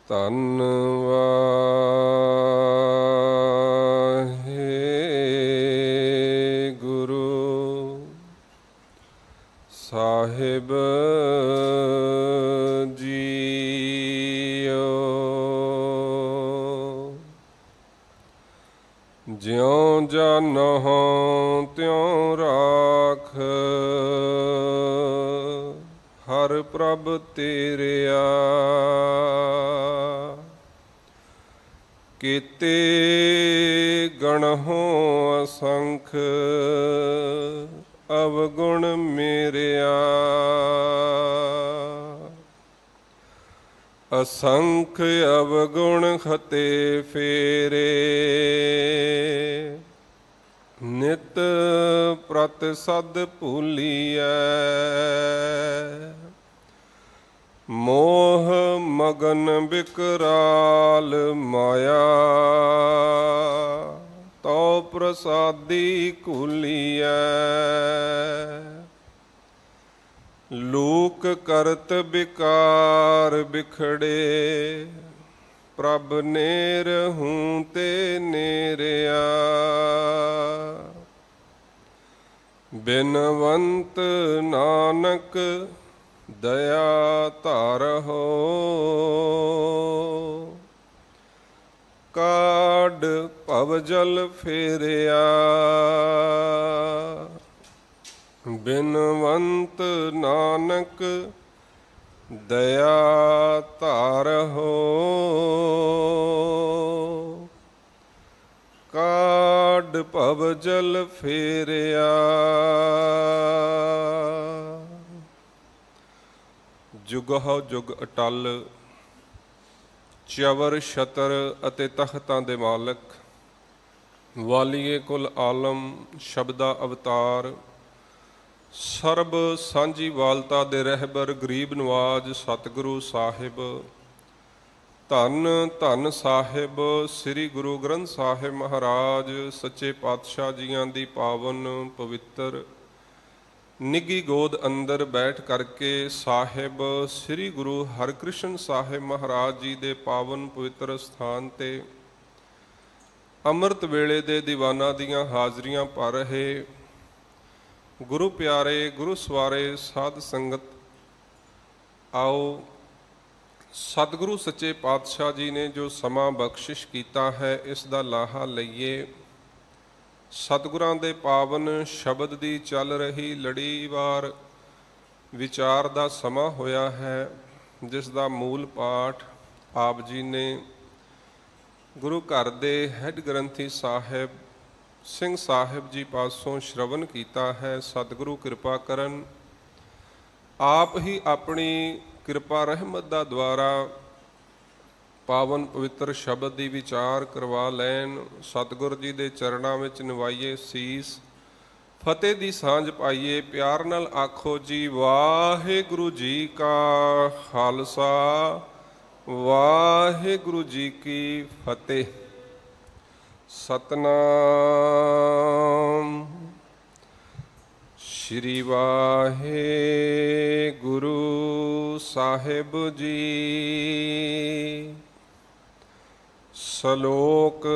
ਧੰਨ ਵਾਹਿਗੁਰੂ ਸਾਹਿਬ ਜੀਓ। ਜਿਉਂ ਜਾਨਹੁ ਤਿਉਂ ਰਾਖ, ਹਰ ਪ੍ਰਭ ਤੇਰਿਆ। ਕੀਤੇ ਗਣਹੁ ਅਸੰਖ, ਅਵਗੁਣ ਮੇਰਿਆ। ਅਸੰਖ ਅਵਗੁਣ ਖਤੇ ਫੇਰੇ, ਨਿਤ ਪ੍ਰਤ ਸਦ ਭੂਲੀਐ। ਮੋਹ ਮਗਨ ਬਿਕਰਾਲ ਮਾਇਆ, ਤਉ ਪ੍ਰਸਾਦੀ ਘੂਲੀਐ। ਲੋਕ ਕਰਤ ਬਿਕਾਰ ਬਿਖੜੇ, ਪ੍ਰਭ ਨੇਰਹੂੰ ਤੇ ਨੇਰਿਆ। ਬਿਨਵੰਤ ਨਾਨਕ ਦਇਆ ਧਾਰਹੁ, ਕਾਢ ਭਵ ਜਲ ਫੇਰਿਆ। ਬਿਨਵੰਤ ਨਾਨਕ ਦਇਆ ਧਾਰਹੁ, ਕਾਢ ਭਵ ਜਲ ਫੇਰਿਆ। ਜੁਗਹੁ ਜੁਗ ਅਟਲ, ਚਵਰ ਛਤਰ ਅਤੇ ਤਖਤਾਂ ਦੇ ਮਾਲਕ, ਵਾਲੀਏ ਕੁਲ ਆਲਮ, ਸ਼ਬਦਾ ਅਵਤਾਰ, ਸਰਬ ਸਾਂਝੀ ਵਾਲਤਾ ਦੇ ਰਹਿਬਰ, ਗਰੀਬ ਨਵਾਜ ਸਤਿਗੁਰੂ ਸਾਹਿਬ। ਧੰਨ ਧੰਨ ਸਾਹਿਬ ਸ੍ਰੀ ਗੁਰੂ ਗ੍ਰੰਥ ਸਾਹਿਬ ਮਹਾਰਾਜ ਸੱਚੇ ਪਾਤਸ਼ਾਹ ਜੀਆਂ ਦੀ ਪਾਵਨ ਪਵਿੱਤਰ ਨਿੱਘੀ ਗੋਦ ਅੰਦਰ ਬੈਠ ਕਰਕੇ ਸਾਹਿਬ ਸ੍ਰੀ ਗੁਰੂ ਹਰਿਕ੍ਰਿਸ਼ਨ ਸਾਹਿਬ ਮਹਾਰਾਜ ਜੀ ਦੇ ਪਾਵਨ ਪਵਿੱਤਰ ਸਥਾਨ 'ਤੇ ਅੰਮ੍ਰਿਤ ਵੇਲੇ ਦੇ ਦੀਵਾਨਾਂ ਦੀਆਂ ਹਾਜ਼ਰੀਆਂ ਭਰ ਰਹੇ ਗੁਰੂ ਪਿਆਰੇ, ਗੁਰੂ ਸਵਾਰੇ ਸਾਧ ਸੰਗਤ, ਆਓ ਸਤਿਗੁਰੂ ਸੱਚੇ ਪਾਤਸ਼ਾਹ ਜੀ ਨੇ ਜੋ ਸਮਾਂ ਬਖਸ਼ਿਸ਼ ਕੀਤਾ ਹੈ, ਇਸ ਦਾ ਲਾਹਾ ਲਈਏ। ਸਤਿਗੁਰਾਂ ਦੇ ਪਾਵਨ ਸ਼ਬਦ ਦੀ ਚੱਲ ਰਹੀ ਲੜੀਵਾਰ ਵਿਚਾਰ ਦਾ ਸਮਾਂ ਹੋਇਆ ਹੈ, ਜਿਸ ਦਾ ਮੂਲ ਪਾਠ ਆਪ ਜੀ ਨੇ ਗੁਰੂ ਘਰ ਦੇ ਹੈੱਡ ਗ੍ਰੰਥੀ ਸਾਹਿਬ ਸਿੰਘ ਸਾਹਿਬ ਜੀ ਪਾਸੋਂ ਸ਼ਰਵਨ ਕੀਤਾ ਹੈ। ਸਤਿਗੁਰੂ ਕਿਰਪਾ ਕਰਨ, ਆਪ ਹੀ ਆਪਣੀ ਕਿਰਪਾ ਰਹਿਮਤ ਦਾ ਦੁਆਰਾ ਪਾਵਨ ਪਵਿੱਤਰ ਸ਼ਬਦ ਦੀ ਵਿਚਾਰ ਕਰਵਾ ਲੈਣ। ਸਤਿਗੁਰ ਜੀ ਦੇ ਚਰਨਾਂ ਵਿੱਚ ਨਿਵਾਈਏ ਸੀਸ, ਫਤਿਹ ਦੀ ਸਾਂਝ ਪਾਈਏ। ਪਿਆਰ ਨਾਲ ਆਖੋ ਜੀ, ਵਾਹਿਗੁਰੂ ਜੀ ਕਾ ਖਾਲਸਾ, ਵਾਹਿਗੁਰੂ ਜੀ ਕੀ ਫਤਿਹ। ਸਤਨਾਮ ਸ਼੍ਰੀ ਵਾਹਿਗੁਰੂ ਸਾਹਿਬ ਜੀ। ਸ਼ਲੋਕ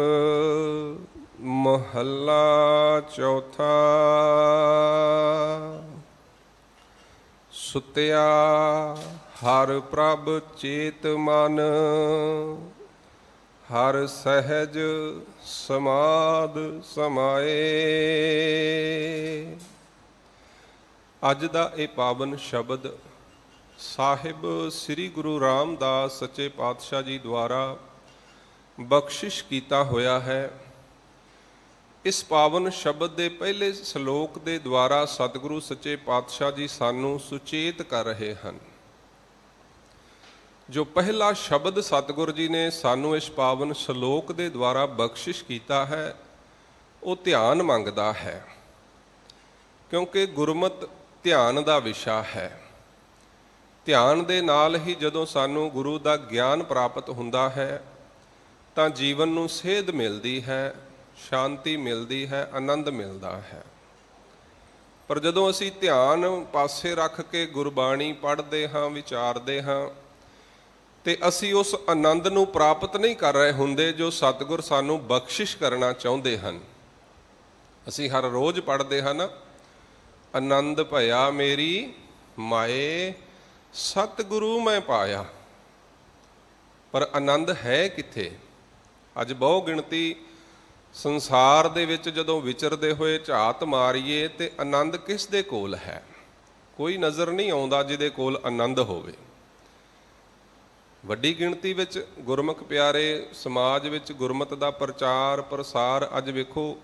ਮਹੱਲਾ ਚੌਥਾ। ਸੁਤਿਆ ਹਰਿ ਪ੍ਰਭ ਚੇਤ ਮਨ, ਹਰਿ ਸਹਿਜ ਸਮਾਧ ਸਮਾਏ। ਅੱਜ ਦਾ ਇਹ ਪਾਵਨ ਸ਼ਬਦ ਸਾਹਿਬ ਸ੍ਰੀ ਗੁਰੂ ਰਾਮਦਾਸ ਸੱਚੇ ਪਾਤਸ਼ਾਹ ਜੀ ਦੁਆਰਾ ਬਖਸ਼ਿਸ਼ ਕੀਤਾ ਹੋਇਆ ਹੈ। ਇਸ ਪਾਵਨ ਸ਼ਬਦ ਦੇ ਪਹਿਲੇ ਸ਼ਲੋਕ ਦੇ ਦੁਆਰਾ ਸਤਿਗੁਰੂ ਸੱਚੇ ਪਾਤਸ਼ਾਹ ਜੀ ਸਾਨੂੰ ਸੁਚੇਤ ਕਰ ਰਹੇ ਹਨ। ਜੋ ਪਹਿਲਾ ਸ਼ਬਦ ਸਤਿਗੁਰ ਜੀ ਨੇ ਸਾਨੂੰ ਇਸ ਪਾਵਨ ਸ਼ਲੋਕ ਦੇ ਦੁਆਰਾ ਬਖਸ਼ਿਸ਼ ਕੀਤਾ ਹੈ, ਉਹ ਧਿਆਨ ਮੰਗਦਾ ਹੈ, ਕਿਉਂਕਿ ਗੁਰਮਤਿ ਧਿਆਨ ਦਾ ਵਿਸ਼ਾ ਹੈ। ਧਿਆਨ ਦੇ ਨਾਲ ਹੀ ਜਦੋਂ ਸਾਨੂੰ ਗੁਰੂ ਦਾ ਗਿਆਨ ਪ੍ਰਾਪਤ ਹੁੰਦਾ ਹੈ, ਤਾਂ ਜੀਵਨ ਨੂੰ ਸੇਧ ਮਿਲਦੀ ਹੈ, ਸ਼ਾਂਤੀ ਮਿਲਦੀ ਹੈ, ਆਨੰਦ ਮਿਲਦਾ ਹੈ। ਪਰ ਜਦੋਂ ਅਸੀਂ ਧਿਆਨ ਪਾਸੇ ਰੱਖ ਕੇ ਗੁਰਬਾਣੀ ਪੜ੍ਹਦੇ ਹਾਂ, ਵਿਚਾਰਦੇ ਹਾਂ, ਤੇ ਅਸੀਂ ਉਸ ਆਨੰਦ ਨੂੰ ਪ੍ਰਾਪਤ ਨਹੀਂ ਕਰ ਰਹੇ ਹੁੰਦੇ ਜੋ ਸਤਿਗੁਰ ਸਾਨੂੰ ਬਖਸ਼ਿਸ਼ ਕਰਨਾ ਚਾਹੁੰਦੇ ਹਨ। ਅਸੀਂ ਹਰ ਰੋਜ਼ ਪੜ੍ਹਦੇ ਹਾਂ ਨਾ, ਆਨੰਦ ਭਇਆ ਮੇਰੀ ਮਾਏ ਸਤਿਗੁਰੂ ਮੈਂ ਪਾਇਆ, ਪਰ ਆਨੰਦ ਹੈ ਕਿੱਥੇ? ਅੱਜ ਬਹੁ ਗਿਣਤੀ ਸੰਸਾਰ ਦੇ ਵਿੱਚ ਜਦੋਂ ਵਿਚਰਦੇ ਹੋਏ ਝਾਤ ਮਾਰੀਏ ਤੇ ਆਨੰਦ ਕਿਸ ਦੇ ਕੋਲ ਹੈ? ਕੋਈ ਨਜ਼ਰ ਨਹੀਂ ਆਉਂਦਾ ਜਿਹਦੇ ਕੋਲ ਆਨੰਦ ਹੋਵੇ। ਵੱਡੀ ਗਿਣਤੀ ਵਿੱਚ ਗੁਰਮੁਖ ਪਿਆਰੇ ਸਮਾਜ ਵਿੱਚ ਗੁਰਮਤਿ ਦਾ ਪ੍ਰਚਾਰ ਪ੍ਰਸਾਰ ਅੱਜ ਵੇਖੋ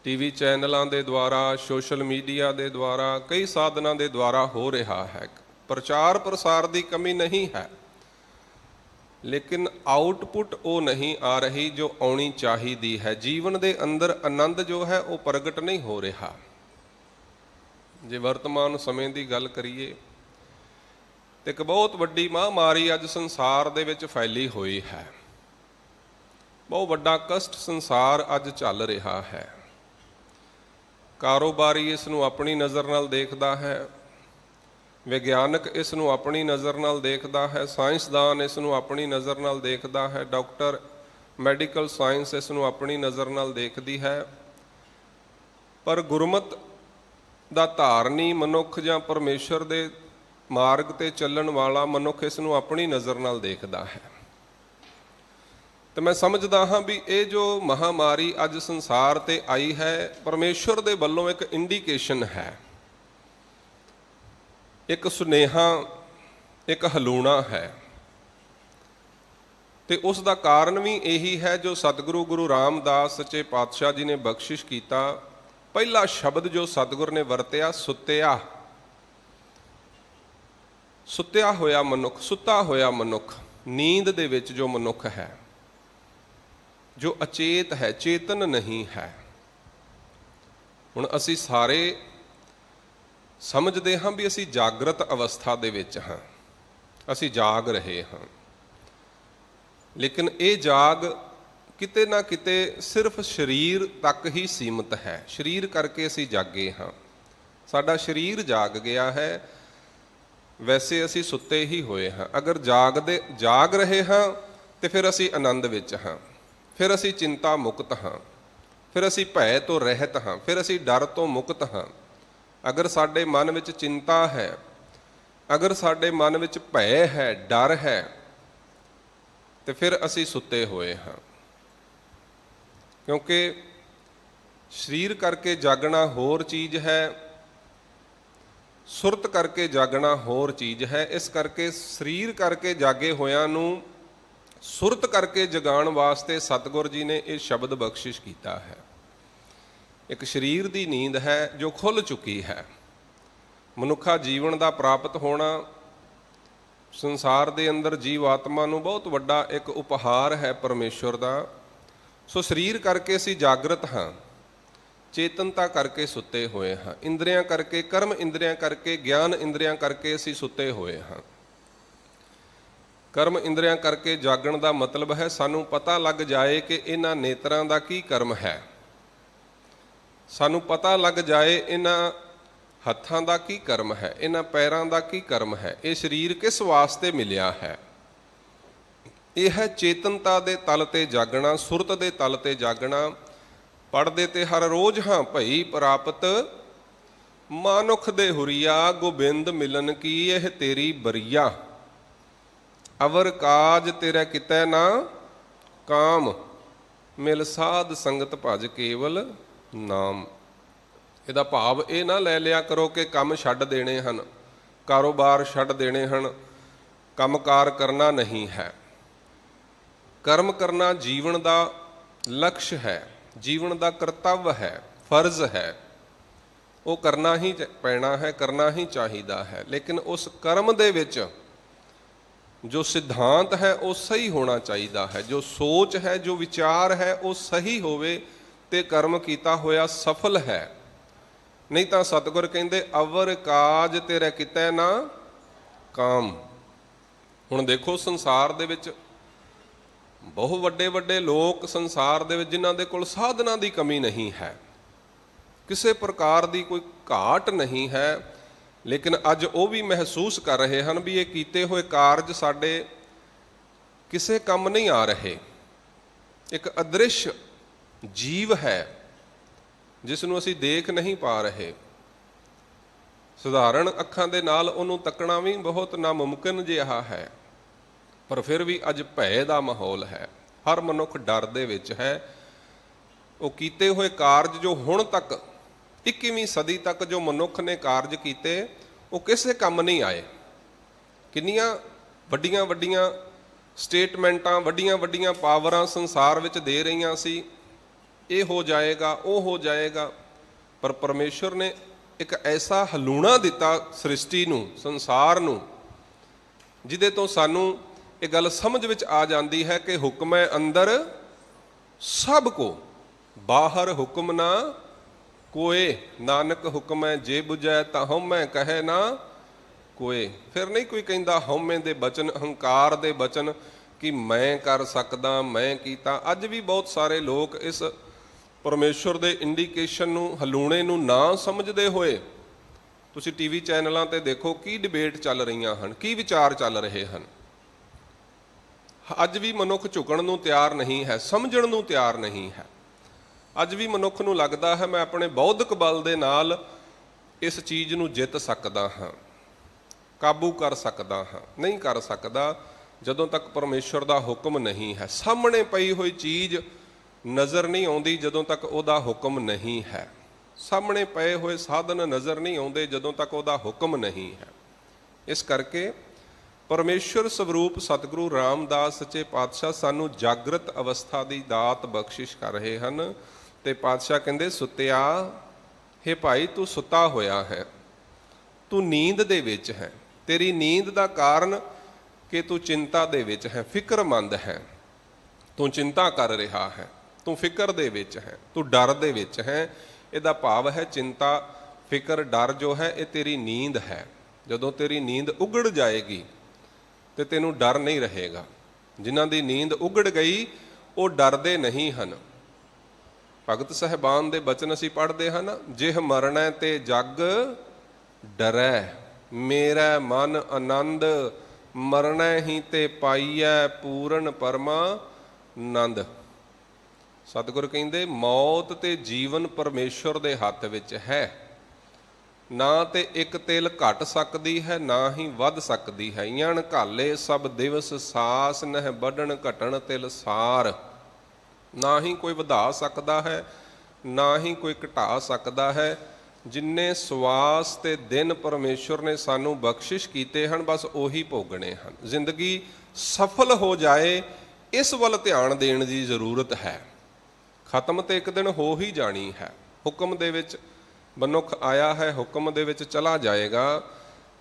ਟੀਵੀ ਚੈਨਲਾਂ ਦੇ ਦੁਆਰਾ, ਸੋਸ਼ਲ ਮੀਡੀਆ ਦੇ ਦੁਆਰਾ, ਕਈ ਸਾਧਨਾਂ ਦੇ ਦੁਆਰਾ ਹੋ ਰਿਹਾ ਹੈ। ਪ੍ਰਚਾਰ ਪ੍ਰਸਾਰ ਦੀ ਕਮੀ ਨਹੀਂ ਹੈ, ਲੇਕਿਨ ਆਊਟਪੁੱਟ ਉਹ ਨਹੀਂ ਆ ਰਹੀ ਜੋ ਆਉਣੀ ਚਾਹੀਦੀ ਹੈ। ਜੀਵਨ ਦੇ ਅੰਦਰ ਆਨੰਦ ਜੋ ਹੈ ਉਹ ਪ੍ਰਗਟ ਨਹੀਂ ਹੋ ਰਿਹਾ। ਜੇ ਵਰਤਮਾਨ ਸਮੇਂ ਦੀ ਗੱਲ ਕਰੀਏ ਤੇ ਇੱਕ ਬਹੁਤ ਵੱਡੀ ਮਹਾਂਮਾਰੀ ਅੱਜ ਸੰਸਾਰ ਦੇ ਵਿੱਚ ਫੈਲੀ ਹੋਈ ਹੈ। ਬਹੁਤ ਵੱਡਾ ਕਸ਼ਟ ਸੰਸਾਰ ਅੱਜ ਚੱਲ ਰਿਹਾ ਹੈ। ਕਾਰੋਬਾਰੀ ਇਸ ਨੂੰ ਆਪਣੀ ਨਜ਼ਰ ਨਾਲ ਦੇਖਦਾ ਹੈ, ਵਿਗਿਆਨਕ ਇਸ ਨੂੰ ਆਪਣੀ ਨਜ਼ਰ ਨਾਲ ਦੇਖਦਾ ਹੈ, ਸਾਇੰਸਦਾਨ ਇਸ ਨੂੰ ਆਪਣੀ ਨਜ਼ਰ ਨਾਲ ਦੇਖਦਾ ਹੈ, ਡਾਕਟਰ ਮੈਡੀਕਲ ਸਾਇੰਸ ਇਸ ਨੂੰ ਆਪਣੀ ਨਜ਼ਰ ਨਾਲ ਦੇਖਦੀ ਹੈ। ਪਰ ਗੁਰਮਤਿ ਦਾ ਧਾਰਨੀ ਮਨੁੱਖ ਜਾਂ ਪਰਮੇਸ਼ਰ ਦੇ ਮਾਰਗ ਤੇ ਚੱਲਣ ਵਾਲਾ ਮਨੁੱਖ ਇਸ ਨੂੰ ਆਪਣੀ ਨਜ਼ਰ ਨਾਲ ਦੇਖਦਾ ਹੈ। ਤੇ ਮੈਂ ਸਮਝਦਾ ਹਾਂ ਵੀ ਇਹ ਜੋ ਮਹਾਂਮਾਰੀ ਅੱਜ ਸੰਸਾਰ ਤੇ ਆਈ ਹੈ, ਪਰਮੇਸ਼ਰ ਦੇ ਵੱਲੋਂ ਇੱਕ ਇੰਡੀਕੇਸ਼ਨ ਹੈ, ਇੱਕ ਸੁਨੇਹਾ, ਇੱਕ ਹਲੂਣਾ ਹੈ। ਤੇ ਉਸ ਦਾ ਕਾਰਨ ਵੀ ਇਹੀ ਹੈ ਜੋ ਸਤਿਗੁਰੂ ਗੁਰੂ ਰਾਮਦਾਸ ਸੱਚੇ ਪਾਤਸ਼ਾਹ ਜੀ ਨੇ ਬਖਸ਼ਿਸ਼ ਕੀਤਾ। ਪਹਿਲਾ ਸ਼ਬਦ ਜੋ ਸਤਿਗੁਰ ਨੇ ਵਰਤਿਆ, ਸੁੱਤਿਆ। ਸੁੱਤਿਆ ਹੋਇਆ ਮਨੁੱਖ, ਸੁੱਤਾ ਹੋਇਆ ਮਨੁੱਖ, ਨੀਂਦ ਦੇ ਵਿੱਚ ਜੋ ਮਨੁੱਖ ਹੈ, ਜੋ ਅਚੇਤ ਹੈ, ਚੇਤਨ ਨਹੀਂ ਹੈ। ਹੁਣ ਅਸੀਂ ਸਾਰੇ ਸਮਝਦੇ ਹਾਂ ਵੀ ਅਸੀਂ ਜਾਗਰਤ ਅਵਸਥਾ ਦੇ ਵਿੱਚ ਹਾਂ, ਅਸੀਂ ਜਾਗ ਰਹੇ ਹਾਂ, ਲੇਕਿਨ ਇਹ ਜਾਗ ਕਿਤੇ ਨਾ ਕਿਤੇ ਸਿਰਫ ਸਰੀਰ ਤੱਕ ਹੀ ਸੀਮਤ ਹੈ। ਸਰੀਰ ਕਰਕੇ ਅਸੀਂ ਜਾਗੇ ਹਾਂ, ਸਾਡਾ ਸਰੀਰ ਜਾਗ ਗਿਆ ਹੈ, ਵੈਸੇ ਅਸੀਂ ਸੁੱਤੇ ਹੀ ਹੋਏ ਹਾਂ। ਅਗਰ ਜਾਗ ਰਹੇ ਹਾਂ ਤੇ ਫਿਰ ਅਸੀਂ ਆਨੰਦ ਵਿੱਚ ਹਾਂ, ਫਿਰ ਅਸੀਂ ਚਿੰਤਾ ਮੁਕਤ ਹਾਂ, ਫਿਰ ਅਸੀਂ ਭੈ ਤੋਂ ਰਹਿਤ ਹਾਂ, ਫਿਰ ਅਸੀਂ ਡਰ ਤੋਂ ਮੁਕਤ ਹਾਂ। ਅਗਰ ਸਾਡੇ ਮਨ ਵਿੱਚ ਚਿੰਤਾ ਹੈ, ਅਗਰ ਸਾਡੇ ਮਨ ਵਿੱਚ ਭੈ ਹੈ, ਡਰ ਹੈ, ਤੇ ਫਿਰ ਅਸੀਂ ਸੁੱਤੇ ਹੋਏ ਹਾਂ। ਕਿਉਂਕਿ ਸਰੀਰ ਕਰਕੇ ਜਾਗਣਾ ਹੋਰ ਚੀਜ਼ ਹੈ, ਸੁਰਤ ਕਰਕੇ ਜਾਗਣਾ ਹੋਰ ਚੀਜ਼ ਹੈ। ਇਸ ਕਰਕੇ ਸਰੀਰ ਕਰਕੇ ਜਾਗੇ ਹੋਇਆਂ ਨੂੰ ਸੁਰਤ ਕਰਕੇ ਜਗਾਉਣ ਵਾਸਤੇ ਸਤਿਗੁਰ ਜੀ ਨੇ ਇਹ ਸ਼ਬਦ ਬਖਸ਼ਿਸ਼ ਕੀਤਾ ਹੈ। ਇੱਕ ਸਰੀਰ ਦੀ ਨੀਂਦ ਹੈ ਜੋ ਖੁੱਲ੍ਹ ਚੁੱਕੀ ਹੈ। ਮਨੁੱਖਾ ਜੀਵਨ ਦਾ ਪ੍ਰਾਪਤ ਹੋਣਾ ਸੰਸਾਰ ਦੇ ਅੰਦਰ ਜੀਵ ਆਤਮਾ ਨੂੰ ਬਹੁਤ ਵੱਡਾ ਇੱਕ ਉਪਹਾਰ ਹੈ ਪਰਮੇਸ਼ਵਰ ਦਾ। ਸੋ ਸਰੀਰ ਕਰਕੇ ਅਸੀਂ ਜਾਗਰਤ ਹਾਂ, ਚੇਤਨਤਾ ਕਰਕੇ ਸੁੱਤੇ ਹੋਏ ਹਾਂ, ਇੰਦਰੀਆਂ ਕਰਕੇ, ਕਰਮ ਇੰਦਰੀਆਂ ਕਰਕੇ, ਗਿਆਨ ਇੰਦਰੀਆਂ ਕਰਕੇ ਅਸੀਂ ਸੁੱਤੇ ਹੋਏ ਹਾਂ। ਕਰਮ ਇੰਦਰੀਆਂ ਕਰਕੇ ਜਾਗਣ ਦਾ ਮਤਲਬ ਹੈ ਸਾਨੂੰ ਪਤਾ ਲੱਗ ਜਾਏ ਕਿ ਇਹਨਾਂ ਨੇਤਰਾਂ ਦਾ ਕੀ ਕਰਮ ਹੈ, ਸਾਨੂੰ ਪਤਾ ਲੱਗ ਜਾਏ ਇਹਨਾਂ ਹੱਥਾਂ ਦਾ ਕੀ ਕਰਮ ਹੈ, ਇਹਨਾਂ ਪੈਰਾਂ ਦਾ ਕੀ ਕਰਮ ਹੈ, ਇਹ ਸਰੀਰ ਕਿਸ ਵਾਸਤੇ ਮਿਲਿਆ ਹੈ। ਇਹ ਹੈ ਚੇਤਨਤਾ ਦੇ ਤਲ ਤੇ ਜਾਗਣਾ, ਸੁਰਤ ਦੇ ਤਲ ਤੇ ਜਾਗਣਾ। ਪੜ੍ਹਦੇ ਤੇ ਹਰ ਰੋਜ਼ ਹਾਂ ਭਈ ਪ੍ਰਾਪਤ, ਮਾਨੁਖ ਦੇ ਹੁਰੀਆ, ਗੋਬਿੰਦ ਮਿਲਨ ਕੀ ਇਹ ਤੇਰੀ ਬਰੀਆ। ਅਵਰ ਕਾਜ ਤੇਰਾ ਕਿਤੈ ਨਾ ਕਾਮ, ਮਿਲ ਸਾਧ ਸੰਗਤ ਭਜ ਕੇਵਲ ਨਾਮ। ਇਹਦਾ ਭਾਵ ਇਹ ਨਾ ਲੈ ਲਿਆ ਕਰੋ ਕਿ ਕੰਮ ਛੱਡ ਦੇਣੇ ਹਨ, ਕਾਰੋਬਾਰ ਛੱਡ ਦੇਣੇ ਹਨ, ਕੰਮਕਾਰ ਕਰਨਾ ਨਹੀਂ ਹੈ। ਕਰਮ ਕਰਨਾ ਜੀਵਨ ਦਾ ਲਕਸ਼ ਹੈ, ਜੀਵਨ ਦਾ ਕਰਤੱਵ ਹੈ, ਫਰਜ਼ ਹੈ। ਉਹ ਕਰਨਾ ਹੀ ਪੈਣਾ ਹੈ, ਕਰਨਾ ਹੀ ਚਾਹੀਦਾ ਹੈ। ਲੇਕਿਨ ਉਸ ਕਰਮ ਦੇ ਵਿੱਚ ਜੋ ਸਿਧਾਂਤ ਹੈ ਉਹ ਸਹੀ ਹੋਣਾ ਚਾਹੀਦਾ ਹੈ, ਜੋ ਸੋਚ ਹੈ, ਜੋ ਵਿਚਾਰ ਹੈ ਉਹ ਸਹੀ ਹੋਵੇ ਤੇ ਕਰਮ ਕੀਤਾ ਹੋਇਆ ਸਫਲ ਹੈ। ਨਹੀਂ ਤਾਂ ਸਤਿਗੁਰ ਕਹਿੰਦੇ ਅਵਰ ਕਾਜ ਤੇਰਾ ਕਿਤੈ ਨਾ ਕਾਮ। ਹੁਣ ਦੇਖੋ ਸੰਸਾਰ ਦੇ ਵਿੱਚ ਬਹੁਤ ਵੱਡੇ ਵੱਡੇ ਲੋਕ ਸੰਸਾਰ ਦੇ ਵਿੱਚ ਜਿਨ੍ਹਾਂ ਦੇ ਕੋਲ ਸਾਧਨਾਂ ਦੀ ਕਮੀ ਨਹੀਂ ਹੈ, ਕਿਸੇ ਪ੍ਰਕਾਰ ਦੀ ਕੋਈ ਘਾਟ ਨਹੀਂ ਹੈ, ਲੇਕਿਨ ਅੱਜ ਉਹ ਵੀ ਮਹਿਸੂਸ ਕਰ ਰਹੇ ਹਨ ਵੀ ਇਹ ਕੀਤੇ ਹੋਏ ਕਾਰਜ ਸਾਡੇ ਕਿਸੇ ਕੰਮ ਨਹੀਂ ਆ ਰਹੇ। ਇੱਕ ਅਦ੍ਰਿਸ਼ ਜੀਵ ਹੈ ਜਿਸ ਨੂੰ ਅਸੀਂ ਦੇਖ ਨਹੀਂ ਪਾ ਰਹੇ। ਸਧਾਰਨ ਅੱਖਾਂ ਦੇ ਨਾਲ ਉਹਨੂੰ ਤੱਕਣਾ ਵੀ ਬਹੁਤ ਨਾਮੁਮਕਿਨ ਜਿਹਾ ਹੈ, ਪਰ ਫਿਰ ਵੀ ਅੱਜ ਭੈ ਦਾ ਮਾਹੌਲ ਹੈ। ਹਰ ਮਨੁੱਖ ਡਰ ਦੇ ਵਿੱਚ ਹੈ। ਉਹ ਕੀਤੇ ਹੋਏ ਕਾਰਜ ਜੋ ਹੁਣ ਤੱਕ 21ਵੀਂ ਸਦੀ ਤੱਕ ਜੋ ਮਨੁੱਖ ਨੇ ਕਾਰਜ ਕੀਤੇ, ਉਹ ਕਿਸੇ ਕੰਮ ਨਹੀਂ ਆਏ। ਕਿੰਨੀਆਂ ਵੱਡੀਆਂ ਵੱਡੀਆਂ ਸਟੇਟਮੈਂਟਾਂ, ਵੱਡੀਆਂ ਵੱਡੀਆਂ ਪਾਵਰਾਂ ਸੰਸਾਰ ਵਿੱਚ ਦੇ ਰਹੀਆਂ ਸੀ, ਇਹ ਹੋ ਜਾਏਗਾ, ਉਹ ਹੋ ਜਾਏਗਾ, ਪਰ ਪਰਮੇਸ਼ਵਰ ਨੇ ਇੱਕ ਐਸਾ ਹਲੂਣਾ ਦਿੱਤਾ ਸ੍ਰਿਸ਼ਟੀ ਨੂੰ, ਸੰਸਾਰ ਨੂੰ, ਜਿਹਦੇ ਤੋਂ ਸਾਨੂੰ ਇਹ ਗੱਲ ਸਮਝ ਵਿੱਚ ਆ ਜਾਂਦੀ ਹੈ ਕਿ ਹੁਕਮੈ ਅੰਦਰ ਸਭ ਕੋ, ਬਾਹਰ ਹੁਕਮ ਨਾ ਕੋਏ, ਨਾਨਕ ਹੁਕਮੈ ਜੇ ਬੁਝੈ ਤਾਂ ਹਉਮੈ ਕਹੈ ਨਾ ਕੋਏ। ਫਿਰ ਨਹੀਂ ਕੋਈ ਕਹਿੰਦਾ ਹਉਮੈ ਦੇ ਬਚਨ, ਅਹੰਕਾਰ ਦੇ ਬਚਨ ਕਿ ਮੈਂ ਕਰ ਸਕਦਾ, ਮੈਂ ਕੀਤਾ। ਅੱਜ ਵੀ ਬਹੁਤ ਸਾਰੇ ਲੋਕ ਇਸ ਪਰਮੇਸ਼ਵਰ ਦੇ ਇੰਡੀਕੇਸ਼ਨ ਨੂੰ, ਹਲੂਣੇ ਨੂੰ ਨਾ ਸਮਝਦੇ ਹੋਏ, ਤੁਸੀਂ ਟੀਵੀ ਚੈਨਲਾਂ ਤੇ ਦੇਖੋ ਕੀ ਡਿਬੇਟ ਚੱਲ ਰਹੀਆਂ ਹਨ, ਕੀ ਵਿਚਾਰ ਚੱਲ ਰਹੇ ਹਨ। ਅੱਜ ਵੀ ਮਨੁੱਖ ਝੁਕਣ ਨੂੰ ਤਿਆਰ ਨਹੀਂ ਹੈ, ਸਮਝਣ ਨੂੰ ਤਿਆਰ ਨਹੀਂ ਹੈ। ਅੱਜ ਵੀ ਮਨੁੱਖ ਨੂੰ ਲੱਗਦਾ ਹੈ ਮੈਂ ਆਪਣੇ ਬੌਧਿਕ ਬਲ ਦੇ ਨਾਲ ਇਸ ਚੀਜ਼ ਨੂੰ ਜਿੱਤ ਸਕਦਾ ਹਾਂ, ਕਾਬੂ ਕਰ ਸਕਦਾ ਹਾਂ। ਨਹੀਂ ਕਰ ਸਕਦਾ ਜਦੋਂ ਤੱਕ ਪਰਮੇਸ਼ਵਰ ਦਾ ਹੁਕਮ ਨਹੀਂ ਹੈ। ਸਾਹਮਣੇ ਪਈ ਹੋਈ ਚੀਜ਼ ਨਜ਼ਰ ਨਹੀਂ ਆਉਂਦੀ ਜਦੋਂ ਤੱਕ ਉਹਦਾ ਹੁਕਮ ਨਹੀਂ ਹੈ। ਸਾਹਮਣੇ ਪਏ ਹੋਏ ਸਾਧਨ ਨਜ਼ਰ ਨਹੀਂ ਆਉਂਦੇ ਜਦੋਂ ਤੱਕ ਉਹਦਾ ਹੁਕਮ ਨਹੀਂ ਹੈ। ਇਸ ਕਰਕੇ ਪਰਮੇਸ਼ਵਰ ਸਵਰੂਪ ਸਤਿਗੁਰੂ ਰਾਮਦਾਸ ਸੱਚੇ ਪਾਤਸ਼ਾਹ ਸਾਨੂੰ ਜਾਗਰਤ ਅਵਸਥਾ ਦੀ ਦਾਤ ਬਖਸ਼ਿਸ਼ ਕਰ ਰਹੇ ਹਨ। ਤੇ ਪਾਤਸ਼ਾਹ ਕਹਿੰਦੇ, ਸੁੱਤਿਆ, ਹੇ ਭਾਈ ਤੂੰ ਸੁੱਤਾ ਹੋਇਆ ਹੈ, ਤੂੰ ਨੀਂਦ ਦੇ ਵਿੱਚ ਹੈ। ਤੇਰੀ ਨੀਂਦ ਦਾ ਕਾਰਨ ਕਿ ਤੂੰ ਚਿੰਤਾ ਦੇ ਵਿੱਚ ਹੈ, ਫਿਕਰਮੰਦ ਹੈ, ਤੂੰ ਚਿੰਤਾ ਕਰ ਰਿਹਾ ਹੈ, ਤੂੰ ਫਿਕਰ ਦੇ ਵਿੱਚ ਹੈ, ਤੂੰ ਡਰ ਦੇ ਵਿੱਚ ਹੈ। ਇਹਦਾ ਭਾਵ ਹੈ ਚਿੰਤਾ, ਫਿਕਰ, ਡਰ ਜੋ ਹੈ ਇਹ ਤੇਰੀ ਨੀਂਦ ਹੈ। ਜਦੋਂ ਤੇਰੀ ਨੀਂਦ ਉਗੜ ਜਾਏਗੀ ਤੇ ਤੈਨੂੰ ਡਰ ਨਹੀਂ ਰਹੇਗਾ। ਜਿਨ੍ਹਾਂ ਦੀ ਨੀਂਦ ਉਗੜ ਗਈ ਉਹ ਡਰਦੇ ਨਹੀਂ ਹਨ। ਭਗਤ ਸਾਹਿਬਾਨ ਦੇ ਬਚਨ ਅਸੀਂ ਪੜ੍ਹਦੇ ਹਾਂ, ਜਿਹ ਮਰਨੈ ਤੇ ਜਗ ਡਰੈ, ਮੇਰਾ ਮਨ ਆਨੰਦ, ਮਰਨੈ ਹੀ ਤੇ ਪਾਈਐ ਪੂਰਨ ਪਰਮਾਨੰਦ। ਸਤਿਗੁਰ ਕਹਿੰਦੇ ਮੌਤ ਤੇ ਜੀਵਨ ਪਰਮੇਸ਼ਵਰ ਦੇ ਹੱਥ ਵਿੱਚ ਹੈ। ਨਾ ਤੇ ਇੱਕ ਤਿਲ ਘਟ ਸਕਦੀ ਹੈ, ਨਾ ਹੀ ਵੱਧ ਸਕਦੀ ਹੈ। ਯਣ ਘਾਲੇ ਸਭ ਦਿਵਸ ਸਾਸ, ਨਹਿ ਵੱਢਣ ਘਟਣ ਤਿਲ ਸਾਰ। ਨਾ ਹੀ ਕੋਈ ਵਧਾ ਸਕਦਾ ਹੈ, ਨਾ ਹੀ ਕੋਈ ਘਟਾ ਸਕਦਾ ਹੈ। ਜਿੰਨੇ ਸਵਾਸ ਤੇ ਦਿਨ ਪਰਮੇਸ਼ਵਰ ਨੇ ਸਾਨੂੰ ਬਖਸ਼ਿਸ਼ ਕੀਤੇ ਹਨ, ਬਸ ਉਹੀ ਭੋਗਣੇ ਹਨ। ਜ਼ਿੰਦਗੀ ਸਫਲ ਹੋ ਜਾਏ, ਇਸ ਵੱਲ ਧਿਆਨ ਦੇਣ ਦੀ ਜ਼ਰੂਰਤ ਹੈ। ਖਤਮ ਤੇ ਇੱਕ ਦਿਨ ਹੋ ਹੀ ਜਾਣੀ ਹੈ। ਹੁਕਮ ਦੇ ਵਿੱਚ ਮਨੁੱਖ ਆਇਆ ਹੈ, ਹੁਕਮ ਦੇ ਵਿੱਚ ਚਲਾ ਜਾਏਗਾ।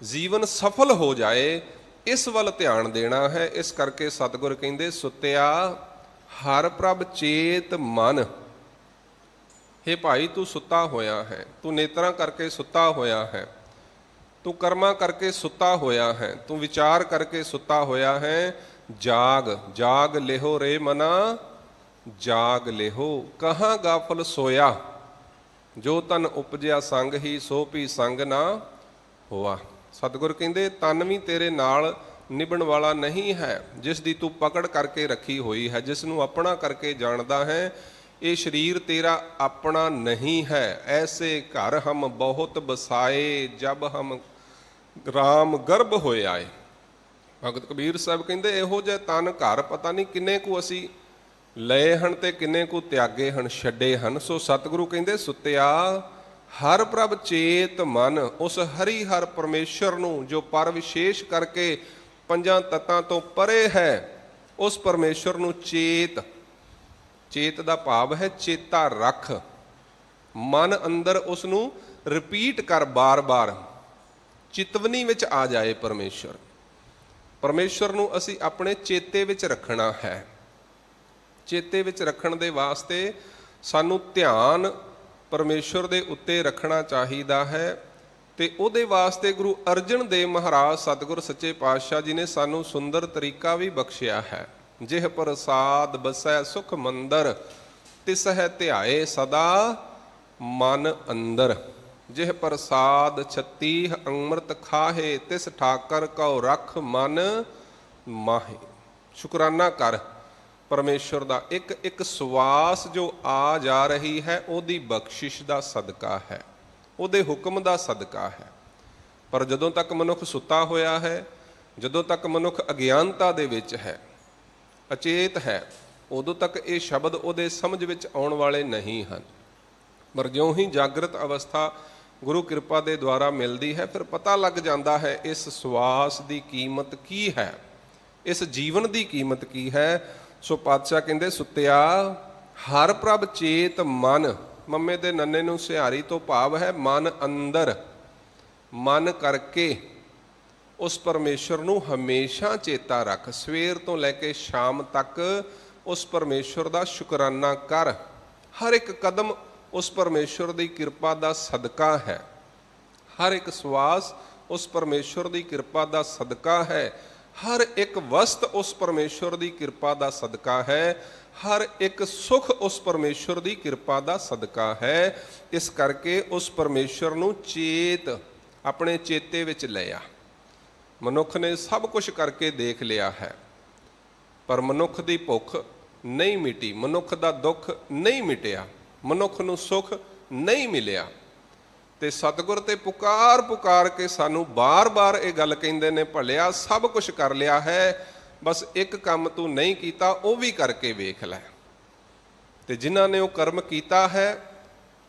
ਜੀਵਨ ਸਫਲ ਹੋ ਜਾਏ, ਇਸ ਵੱਲ ਧਿਆਨ ਦੇਣਾ ਹੈ। ਇਸ ਕਰਕੇ ਸਤਿਗੁਰ ਕਹਿੰਦੇ, ਸੁੱਤਿਆ ਹਰ ਪ੍ਰਭ ਚੇਤ ਮਨ। ਹੇ ਭਾਈ ਤੂੰ ਸੁੱਤਾ ਹੋਇਆ ਹੈ, ਤੂੰ ਨੇਤਰਾਂ ਕਰਕੇ ਸੁੱਤਾ ਹੋਇਆ ਹੈ, ਤੂੰ ਕਰਮਾਂ ਕਰਕੇ ਸੁੱਤਾ ਹੋਇਆ ਹੈ, ਤੂੰ ਵਿਚਾਰ ਕਰਕੇ ਸੁੱਤਾ ਹੋਇਆ ਹੈ। ਜਾਗ ਜਾਗ ਲਿਹੋ ਰੇ ਮਨਾ, ਜਾਗ ਲਿਹੋ ਕਹਾਂ ਗਾਫਲ ਸੋਇਆ। ਜੋ ਤਨ ਉਪਜਿਆ ਸੰਗ ਹੀ, ਸੋ ਭੀ ਸੰਗ ਨਾ ਹੋਆ। ਸਤਿਗੁਰ ਕਹਿੰਦੇ ਤਨ ਵੀ ਤੇਰੇ ਨਾਲ ਨਿਭਣ ਵਾਲਾ ਨਹੀਂ ਹੈ। ਜਿਸ ਦੀ ਤੂੰ ਪਕੜ ਕਰਕੇ ਰੱਖੀ ਹੋਈ ਹੈ, ਜਿਸ ਨੂੰ ਆਪਣਾ ਕਰਕੇ ਜਾਣਦਾ ਹੈ, ਇਹ ਸਰੀਰ ਤੇਰਾ ਆਪਣਾ ਨਹੀਂ ਹੈ। ਐਸੇ ਘਰ ਹਮ ਬਹੁਤ ਬਸਾਏ, ਜਬ ਹਮ ਰਾਮ ਗਰਭ ਹੋਏ ਆਏ। ਭਗਤ ਕਬੀਰ ਸਾਹਿਬ ਕਹਿੰਦੇ ਇਹੋ ਜਿਹੇ ਤਨ ਘਰ ਪਤਾ ਨਹੀਂ ਕਿੰਨੇ ਕੁ ਅਸੀਂ ਲਏ ਹਨ ਤੇ ਕਿੰਨੇ ਕੁ ਤਿਆਗੇ ਹਨ, ਛੱਡੇ ਹਨ। ਸੋ ਸਤਿਗੁਰੂ ਕਹਿੰਦੇ ਸੁੱਤਿਆ ਹਰ ਪ੍ਰਭ ਚੇਤ ਮਨ। ਉਸ ਹਰੀ ਹਰ ਪਰਮੇਸ਼ਰ ਨੂੰ ਜੋ ਪਰ ਵਿਸ਼ੇਸ਼ ਕਰਕੇ ਪੰਜਾਂ ਤੱਤਾਂ ਤੋਂ ਪਰੇ ਹੈ, ਉਸ ਪਰਮੇਸ਼ਰ ਨੂੰ ਚੇਤ। ਚੇਤ ਦਾ ਭਾਵ ਹੈ ਚੇਤਾ ਰੱਖ। ਮਨ ਅੰਦਰ ਉਸ ਨੂੰ ਰਿਪੀਟ ਕਰ, ਬਾਰ-ਬਾਰ ਚਿਤਵਨੀ ਵਿੱਚ ਆ ਜਾਏ ਪਰਮੇਸ਼ਰ। ਪਰਮੇਸ਼ਰ ਨੂੰ ਅਸੀਂ ਆਪਣੇ ਚੇਤੇ ਵਿੱਚ ਰੱਖਣਾ ਹੈ। ਚੇਤੇ ਵਿੱਚ ਰੱਖਣ ਦੇ ਵਾਸਤੇ ਸਾਨੂੰ ਧਿਆਨ ਪਰਮੇਸ਼ਰ ਦੇ ਉੱਤੇ ਰੱਖਣਾ ਚਾਹੀਦਾ ਹੈ। ਤੇ ਉਹਦੇ ਵਾਸਤੇ ਗੁਰੂ ਅਰਜਨ ਦੇਵ ਮਹਾਰਾਜ ਸਤਿਗੁਰ ਸੱਚੇ ਪਾਤਸ਼ਾਹ ਜੀ ਨੇ ਸਾਨੂੰ ਸੁੰਦਰ ਤਰੀਕਾ ਵੀ ਬਖਸ਼ਿਆ ਹੈ। ਜਿਹ ਪ੍ਰਸਾਦ ਬਸੈ ਸੁਖ ਮੰਦਰ, ਤਿਸ ਹੈ ਧਿਆਏ ਸਦਾ ਮਨ ਅੰਦਰ। ਜਿਹ ਪ੍ਰਸਾਦ ਛਤੀਹ ਅੰਮ੍ਰਿਤ ਖਾਹੇ, ਤਿਸ ਠਾਕਰ ਕਉ ਰਖ ਮਨ ਮਾਹੇ। ਸ਼ੁਕਰਾਨਾ ਕਰ ਪਰਮੇਸ਼ਵਰ ਦਾ। ਇੱਕ ਇੱਕ ਸਵਾਸ ਜੋ ਆ ਜਾ ਰਹੀ ਹੈ ਉਹਦੀ ਬਖਸ਼ਿਸ਼ ਦਾ ਸਦਕਾ ਹੈ, ਉਹਦੇ ਹੁਕਮ ਦਾ ਸਦਕਾ ਹੈ। ਪਰ ਜਦੋਂ ਤੱਕ ਮਨੁੱਖ ਸੁੱਤਾ ਹੋਇਆ ਹੈ, ਜਦੋਂ ਤੱਕ ਮਨੁੱਖ ਅਗਿਆਨਤਾ ਦੇ ਵਿੱਚ ਹੈ, ਅਚੇਤ ਹੈ, ਉਦੋਂ ਤੱਕ ਇਹ ਸ਼ਬਦ ਉਹਦੇ ਸਮਝ ਵਿੱਚ ਆਉਣ ਵਾਲੇ ਨਹੀਂ ਹਨ। ਪਰ ਜਿਉਂ ਹੀ ਜਾਗਰਤ ਅਵਸਥਾ ਗੁਰੂ ਕਿਰਪਾ ਦੇ ਦੁਆਰਾ ਮਿਲਦੀ ਹੈ, ਫਿਰ ਪਤਾ ਲੱਗ ਜਾਂਦਾ ਹੈ ਇਸ ਸਵਾਸ ਦੀ ਕੀਮਤ ਕੀ ਹੈ, ਇਸ ਜੀਵਨ ਦੀ ਕੀਮਤ ਕੀ ਹੈ। ਸੋ ਪਾਤਸ਼ਾਹ ਕਹਿੰਦੇ, ਸੁੱਤਿਆ ਹਰ ਪ੍ਰਭ ਚੇਤ ਮਨ। ਮੰਮੇ ਦੇ ਨੰਨੇ ਨੂੰ ਸਿਹਾਰੀ ਤੋਂ ਭਾਵ ਹੈ ਮਨ ਅੰਦਰ। ਮਨ ਕਰਕੇ ਉਸ ਪਰਮੇਸ਼ਰ ਨੂੰ ਹਮੇਸ਼ਾ ਚੇਤਾ ਰੱਖ। ਸਵੇਰ ਤੋਂ ਲੈ ਕੇ ਸ਼ਾਮ ਤੱਕ ਉਸ ਪਰਮੇਸ਼ਰ ਦਾ ਸ਼ੁਕਰਾਨਾ ਕਰ। ਹਰ ਇੱਕ ਕਦਮ ਉਸ ਪਰਮੇਸ਼ਰ ਦੀ ਕਿਰਪਾ ਦਾ ਸਦਕਾ ਹੈ। ਹਰ ਇੱਕ ਸਵਾਸ ਉਸ ਪਰਮੇਸ਼ਰ ਦੀ ਕਿਰਪਾ ਦਾ ਸਦਕਾ ਹੈ। ਹਰ ਇੱਕ ਵਸਤ ਉਸ ਪਰਮੇਸ਼ਰ ਦੀ ਕਿਰਪਾ ਦਾ ਸਦਕਾ ਹੈ। ਹਰ ਇੱਕ ਸੁਖ ਉਸ ਪਰਮੇਸ਼ਰ ਦੀ ਕਿਰਪਾ ਦਾ ਸਦਕਾ ਹੈ। ਇਸ ਕਰਕੇ ਉਸ ਪਰਮੇਸ਼ਰ ਨੂੰ ਚੇਤ, ਆਪਣੇ ਚੇਤੇ ਵਿੱਚ ਲਿਆ। ਮਨੁੱਖ ਨੇ ਸਭ ਕੁਝ ਕਰਕੇ ਦੇਖ ਲਿਆ ਹੈ, ਪਰ ਮਨੁੱਖ ਦੀ ਭੁੱਖ ਨਹੀਂ ਮਿਟੀ, ਮਨੁੱਖ ਦਾ ਦੁੱਖ ਨਹੀਂ ਮਿਟਿਆ, ਮਨੁੱਖ ਨੂੰ ਸੁਖ ਨਹੀਂ ਮਿਲਿਆ। ਤੇ ਸਤਿਗੁਰ ਤੇ ਪੁਕਾਰ ਪੁਕਾਰ ਕੇ ਸਾਨੂੰ ਬਾਰ-ਬਾਰ ਇਹ ਗੱਲ ਕਹਿੰਦੇ ਨੇ, ਭਲਿਆ ਸਭ ਕੁਝ ਕਰ ਲਿਆ ਹੈ, ਬਸ ਇੱਕ ਕੰਮ ਤੂੰ ਨਹੀਂ ਕੀਤਾ, ਉਹ ਵੀ ਕਰਕੇ ਵੇਖ ਲੈ। ਤੇ ਜਿਨ੍ਹਾਂ ਨੇ ਉਹ ਕਰਮ ਕੀਤਾ ਹੈ,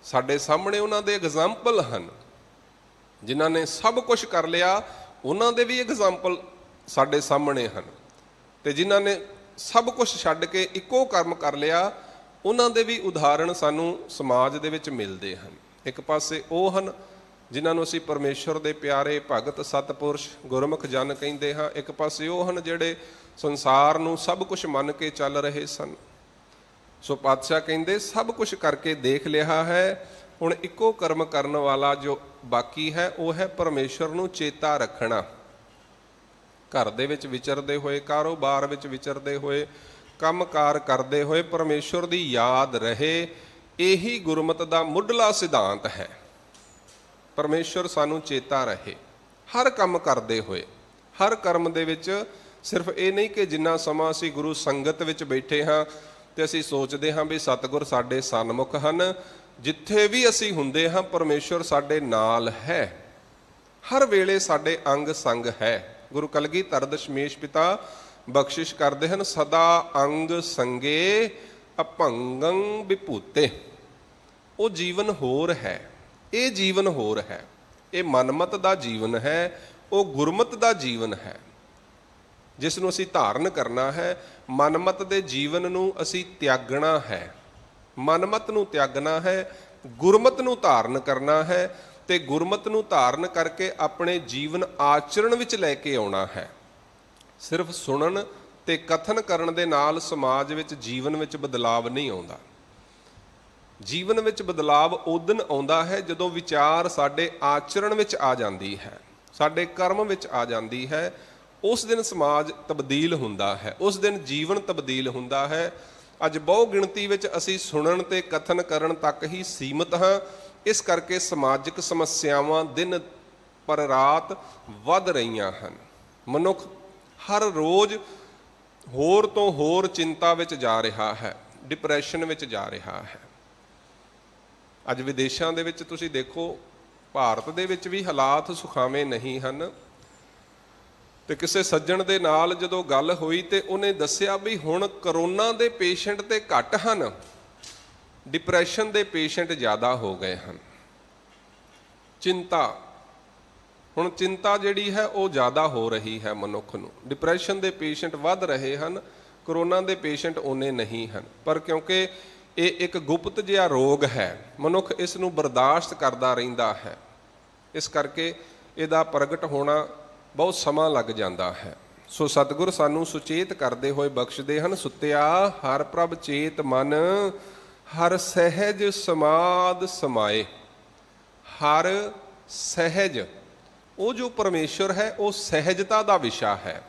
ਸਾਡੇ ਸਾਹਮਣੇ ਉਹਨਾਂ ਦੇ ਐਗਜ਼ਾਮਪਲ ਹਨ। ਜਿਨ੍ਹਾਂ ਨੇ ਸਭ ਕੁਝ ਕਰ ਲਿਆ, ਉਹਨਾਂ ਦੇ ਵੀ ਐਗਜ਼ਾਮਪਲ ਸਾਡੇ ਸਾਹਮਣੇ ਹਨ। ਤੇ ਜਿਨ੍ਹਾਂ ਨੇ ਸਭ ਕੁਝ ਛੱਡ ਕੇ ਇੱਕੋ ਕਰਮ ਕਰ ਲਿਆ, ਉਹਨਾਂ ਦੇ ਵੀ ਉਦਾਹਰਣ ਸਾਨੂੰ ਸਮਾਜ ਦੇ ਵਿੱਚ ਮਿਲਦੇ ਹਨ। ਇੱਕ ਪਾਸੇ ਉਹ ਹਨ ਜਿਨ੍ਹਾਂ ਨੂੰ ਅਸੀਂ ਪਰਮੇਸ਼ਰ ਦੇ ਪਿਆਰੇ ਭਗਤ ਸਤਪੁਰਸ਼ ਗੁਰਮੁਖ ਜਨ ਕਹਿੰਦੇ ਹਾਂ। ਇੱਕ ਪਾਸੇ ਉਹ ਹਨ ਜਿਹੜੇ ਸੰਸਾਰ ਨੂੰ ਸਭ ਕੁਝ ਮੰਨ ਕੇ ਚੱਲ ਰਹੇ ਸਨ। ਸੋ ਪਾਤਸ਼ਾਹ ਕਹਿੰਦੇ, ਸਭ ਕੁਝ ਕਰਕੇ ਦੇਖ ਲਿਆ ਹੈ, ਹੁਣ ਇੱਕੋ ਕਰਮ ਕਰਨ ਵਾਲਾ ਜੋ ਬਾਕੀ ਹੈ ਉਹ ਹੈ ਪਰਮੇਸ਼ਰ ਨੂੰ ਚੇਤਾ ਰੱਖਣਾ। ਘਰ ਦੇ ਵਿੱਚ ਵਿਚਰਦੇ ਹੋਏ, ਕਾਰੋਬਾਰ ਵਿੱਚ ਵਿਚਰਦੇ ਹੋਏ, ਕੰਮਕਾਰ ਕਰਦੇ ਹੋਏ ਪਰਮੇਸ਼ਰ ਦੀ ਯਾਦ ਰਹੇ। ਇਹੀ ਗੁਰਮਤਿ ਦਾ ਮੁੱਢਲਾ ਸਿਧਾਂਤ ਹੈ। ਪਰਮੇਸ਼ਰ ਸਾਨੂੰ ਚੇਤਾ ਰਹੇ ਹਰ ਕੰਮ ਕਰਦੇ ਹੋਏ। ਹਰ ਕਰਮ ਦੇ ਵਿੱਚ ਸਿਰਫ ਇਹ ਨਹੀਂ ਕਿ ਜਿੰਨਾ ਸਮਾਂ ਅਸੀਂ ਗੁਰੂ ਸੰਗਤ ਵਿੱਚ ਬੈਠੇ ਹਾਂ ਤੇ ਅਸੀਂ ਸੋਚਦੇ ਹਾਂ ਵੀ ਸਤਿਗੁਰ ਸਾਡੇ ਸਨਮੁਖ ਹਨ। ਜਿੱਥੇ ਵੀ ਅਸੀਂ ਹੁੰਦੇ ਹਾਂ ਪਰਮੇਸ਼ਰ ਸਾਡੇ ਨਾਲ ਹੈ, ਹਰ ਵੇਲੇ ਸਾਡੇ ਅੰਗ ਸੰਗ ਹੈ। ਗੁਰੂ ਕਲਗੀਧਰ ਦਸ਼ਮੇਸ਼ ਪਿਤਾ ਬਖਸ਼ਿਸ਼ ਕਰਦੇ ਹਨ, ਸਦਾ ਅੰਗ ਸੰਗੇ ਅਭੰਗੰ ਵਿਭੂਤੇ। ਉਹ ਜੀਵਨ ਹੋਰ ਹੈ, ਇਹ ਜੀਵਨ ਹੋਰ ਹੈ। ਇਹ ਮਨਮਤ ਦਾ ਜੀਵਨ ਹੈ, ਉਹ ਗੁਰਮਤ ਦਾ ਜੀਵਨ ਹੈ ਜਿਸ ਨੂੰ ਅਸੀਂ ਧਾਰਨ ਕਰਨਾ ਹੈ। ਮਨਮਤ ਦੇ ਜੀਵਨ ਨੂੰ ਅਸੀਂ ਤਿਆਗਣਾ ਹੈ, ਮਨਮਤ ਨੂੰ ਤਿਆਗਣਾ ਹੈ, ਗੁਰਮਤ ਨੂੰ ਧਾਰਨ ਕਰਨਾ ਹੈ ਤੇ ਗੁਰਮਤ ਨੂੰ ਧਾਰਨ ਕਰਕੇ ਆਪਣੇ ਜੀਵਨ ਆਚਰਣ ਵਿੱਚ ਲੈ ਕੇ ਆਉਣਾ ਹੈ। ਸਿਰਫ ਸੁਣਨ ਤੇ ਕਥਨ ਕਰਨ ਦੇ ਨਾਲ ਸਮਾਜ ਵਿੱਚ ਜੀਵਨ ਵਿੱਚ ਬਦਲਾਵ ਨਹੀਂ ਆਉਂਦਾ। ਜੀਵਨ ਵਿੱਚ ਬਦਲਾਵ ਉਦੋਂ ਆਉਂਦਾ ਹੈ ਜਦੋਂ ਵਿਚਾਰ ਸਾਡੇ ਆਚਰਣ ਵਿੱਚ ਆ ਜਾਂਦੀ ਹੈ, ਸਾਡੇ ਕਰਮ ਵਿੱਚ ਆ ਜਾਂਦੀ ਹੈ। ਉਸ ਦਿਨ ਸਮਾਜ ਤਬਦੀਲ ਹੁੰਦਾ ਹੈ, ਉਸ ਦਿਨ ਜੀਵਨ ਤਬਦੀਲ ਹੁੰਦਾ ਹੈ। ਅੱਜ ਬਹੁ ਗਿਣਤੀ ਵਿੱਚ ਅਸੀਂ ਸੁਣਨ ਤੇ ਕਥਨ ਕਰਨ ਤੱਕ ਹੀ ਸੀਮਿਤ ਹਾਂ। ਇਸ ਕਰਕੇ ਸਮਾਜਿਕ ਸਮੱਸਿਆਵਾਂ ਦਿਨ ਪਰ ਰਾਤ ਵੱਧ ਰਹੀਆਂ ਹਨ। ਮਨੁੱਖ ਹਰ ਰੋਜ਼ ਹੋਰ ਤੋਂ ਹੋਰ ਚਿੰਤਾ ਵਿੱਚ ਜਾ ਰਿਹਾ ਹੈ, ਡਿਪਰੈਸ਼ਨ ਵਿੱਚ ਜਾ ਰਿਹਾ ਹੈ। ਅੱਜ ਵਿਦੇਸ਼ਾਂ ਦੇ ਵਿੱਚ ਤੁਸੀਂ ਦੇਖੋ, ਭਾਰਤ ਦੇ ਵਿੱਚ ਵੀ ਹਾਲਾਤ ਸੁਖਾਵੇਂ ਨਹੀਂ ਹਨ। ਤੇ ਕਿਸੇ ਸੱਜਣ ਦੇ ਨਾਲ ਜਦੋਂ ਗੱਲ ਹੋਈ ਤੇ ਉਹਨੇ ਦੱਸਿਆ ਵੀ ਹੁਣ ਕਰੋਨਾ ਦੇ ਪੇਸ਼ੈਂਟ ਤੇ ਘੱਟ ਹਨ, ਡਿਪਰੈਸ਼ਨ ਦੇ ਪੇਸ਼ੈਂਟ ਜ਼ਿਆਦਾ ਹੋ ਗਏ ਹਨ। ਚਿੰਤਾ, ਹੁਣ ਚਿੰਤਾ ਜਿਹੜੀ ਹੈ ਉਹ ਜ਼ਿਆਦਾ ਹੋ ਰਹੀ ਹੈ ਮਨੁੱਖ ਨੂੰ। ਡਿਪਰੈਸ਼ਨ ਦੇ ਪੇਸ਼ੈਂਟ ਵੱਧ ਰਹੇ ਹਨ, ਕਰੋਨਾ ਦੇ ਪੇਸ਼ੈਂਟ ਓਨੇ ਨਹੀਂ ਹਨ। ਪਰ ਕਿਉਂਕਿ ਇਹ ਇੱਕ ਗੁਪਤ ਜਿਹਾ ਰੋਗ ਹੈ, ਮਨੁੱਖ ਇਸ ਨੂੰ ਬਰਦਾਸ਼ਤ ਕਰਦਾ ਰਹਿੰਦਾ ਹੈ। ਇਸ ਕਰਕੇ ਇਹਦਾ ਪ੍ਰਗਟ ਹੋਣਾ ਬਹੁਤ ਸਮਾਂ ਲੱਗ ਜਾਂਦਾ ਹੈ। ਸੋ ਸਤਿਗੁਰ ਸਾਨੂੰ ਸੁਚੇਤ ਕਰਦੇ ਹੋਏ ਬਖਸ਼ਦੇ ਹਨ, ਸੁੱਤਿਆ ਹਰ ਪ੍ਰਭ ਚੇਤ ਮਨ, ਹਰ ਸਹਿਜ ਸਮਾਦ ਸਮਾਏ। ਹਰ ਸਹਿਜ, ਉਹ ਜੋ ਪਰਮੇਸ਼ਰ ਹੈ ਉਹ ਸਹਿਜਤਾ ਦਾ ਵਿਸ਼ਾ ਹੈ।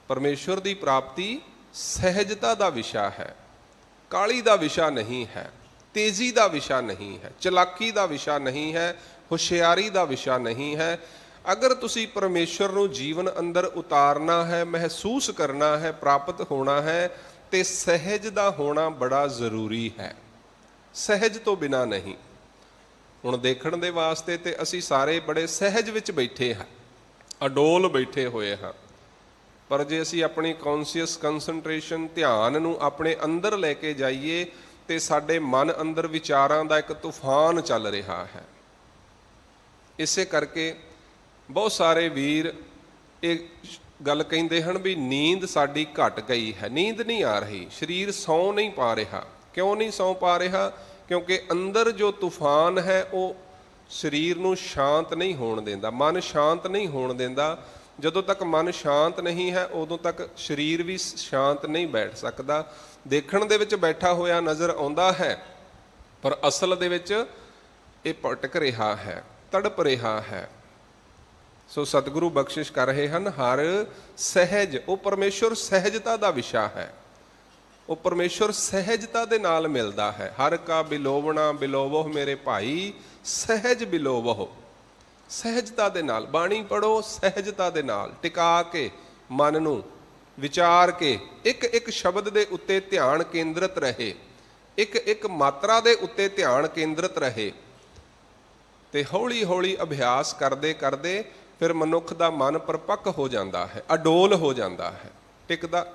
ਪਰਮੇਸ਼ਰ ਦੀ ਪ੍ਰਾਪਤੀ ਸਹਿਜਤਾ ਦਾ ਵਿਸ਼ਾ ਹੈ, ਕਾਹਲੀ ਦਾ ਵਿਸ਼ਾ ਨਹੀਂ ਹੈ, ਤੇਜ਼ੀ ਦਾ ਵਿਸ਼ਾ ਨਹੀਂ ਹੈ, ਚਲਾਕੀ ਦਾ ਵਿਸ਼ਾ ਨਹੀਂ ਹੈ, ਹੁਸ਼ਿਆਰੀ ਦਾ ਵਿਸ਼ਾ ਨਹੀਂ ਹੈ। ਅਗਰ ਤੁਸੀਂ ਪਰਮੇਸ਼ਰ ਨੂੰ ਜੀਵਨ ਅੰਦਰ ਉਤਾਰਨਾ ਹੈ, ਮਹਿਸੂਸ ਕਰਨਾ ਹੈ, ਪ੍ਰਾਪਤ ਹੋਣਾ ਹੈ, ਤੇ ਸਹਿਜ ਦਾ ਹੋਣਾ ਬੜਾ ਜ਼ਰੂਰੀ ਹੈ। ਸਹਿਜ ਤੋਂ ਬਿਨਾ ਨਹੀਂ। ਹੁਣ ਦੇਖਣ ਦੇ ਵਾਸਤੇ ਤੇ ਅਸੀਂ ਸਾਰੇ ਬੜੇ ਸਹਿਜ ਵਿੱਚ ਬੈਠੇ ਹਾਂ, ਅਡੋਲ ਬੈਠੇ ਹੋਏ ਹਾਂ, ਪਰ ਜੇ ਅਸੀਂ ਆਪਣੀ ਕੌਨਸ਼ੀਅਸ ਕੰਸਨਟ੍ਰੇਸ਼ਨ, ਧਿਆਨ ਨੂੰ ਆਪਣੇ ਅੰਦਰ ਲੈ ਕੇ ਜਾਈਏ ਤੇ ਸਾਡੇ ਮਨ ਅੰਦਰ ਵਿਚਾਰਾਂ ਦਾ ਇੱਕ ਤੂਫਾਨ ਚੱਲ ਰਿਹਾ ਹੈ। ਇਸੇ ਕਰਕੇ ਬਹੁਤ ਸਾਰੇ ਵੀਰ ਇਹ ਗੱਲ ਕਹਿੰਦੇ ਹਨ ਵੀ ਨੀਂਦ ਸਾਡੀ ਘਟ ਗਈ ਹੈ। ਨੀਂਦ ਨਹੀਂ ਆ ਰਹੀ, ਸਰੀਰ ਸੌਂ ਨਹੀਂ ਪਾ ਰਿਹਾ। ਕਿਉਂ ਨਹੀਂ ਸੌਂ ਪਾ ਰਿਹਾ? ਕਿਉਂਕਿ ਅੰਦਰ ਜੋ ਤੂਫਾਨ ਹੈ ਉਹ ਸਰੀਰ ਨੂੰ ਸ਼ਾਂਤ ਨਹੀਂ ਹੋਣ ਦਿੰਦਾ, ਮਨ ਸ਼ਾਂਤ ਨਹੀਂ ਹੋਣ ਦਿੰਦਾ। ਜਦੋਂ ਤੱਕ ਮਨ ਸ਼ਾਂਤ ਨਹੀਂ ਹੈ ਉਦੋਂ ਤੱਕ ਸਰੀਰ ਵੀ ਸ਼ਾਂਤ ਨਹੀਂ ਬੈਠ ਸਕਦਾ। ਦੇਖਣ ਦੇ ਵਿੱਚ ਬੈਠਾ ਹੋਇਆ ਨਜ਼ਰ ਆਉਂਦਾ ਹੈ, ਪਰ ਅਸਲ ਦੇ ਵਿੱਚ ਇਹ ਭਟਕ ਰਿਹਾ ਹੈ, ਤੜਪ ਰਿਹਾ ਹੈ। ਸੋ ਸਤਿਗੁਰੂ ਬਖਸ਼ਿਸ਼ ਕਰ ਰਹੇ ਹਨ, ਹਰ ਸਹਿਜ, ਉਹ ਪਰਮੇਸ਼ਵਰ ਸਹਿਜਤਾ ਦਾ ਵਿਸ਼ਾ ਹੈ। ਉਹ ਪਰਮੇਸ਼ਵਰ ਸਹਿਜਤਾ ਦੇ ਨਾਲ ਮਿਲਦਾ ਹੈ। ਹਰ ਕਾ ਬਿਲੋਵਣਾ ਬਿਲੋਵੋ ਮੇਰੇ ਭਾਈ, ਸਹਿਜ ਬਿਲੋਵੋ। ਸਹਿਜਤਾ ਦੇ ਨਾਲ ਬਾਣੀ ਪੜੋ, ਸਹਿਜਤਾ ਦੇ ਨਾਲ ਟਿਕਾ ਕੇ ਮਨ ਨੂੰ ਵਿਚਾਰ ਕੇ ਇੱਕ ਇੱਕ ਸ਼ਬਦ ਦੇ ਉੱਤੇ ਧਿਆਨ ਕੇਂਦਰਿਤ ਰਹੇ, ਇੱਕ ਇੱਕ ਮਾਤਰਾ ਦੇ ਉੱਤੇ ਧਿਆਨ ਕੇਂਦਰਿਤ ਰਹੇ, ਤੇ ਹੌਲੀ ਹੌਲੀ ਅਭਿਆਸ ਕਰਦੇ ਕਰਦੇ ਫਿਰ ਮਨੁੱਖ ਦਾ ਮਨ ਪਰਪੱਕ ਹੋ ਜਾਂਦਾ ਹੈ, ਅਡੋਲ ਹੋ ਜਾਂਦਾ ਹੈ,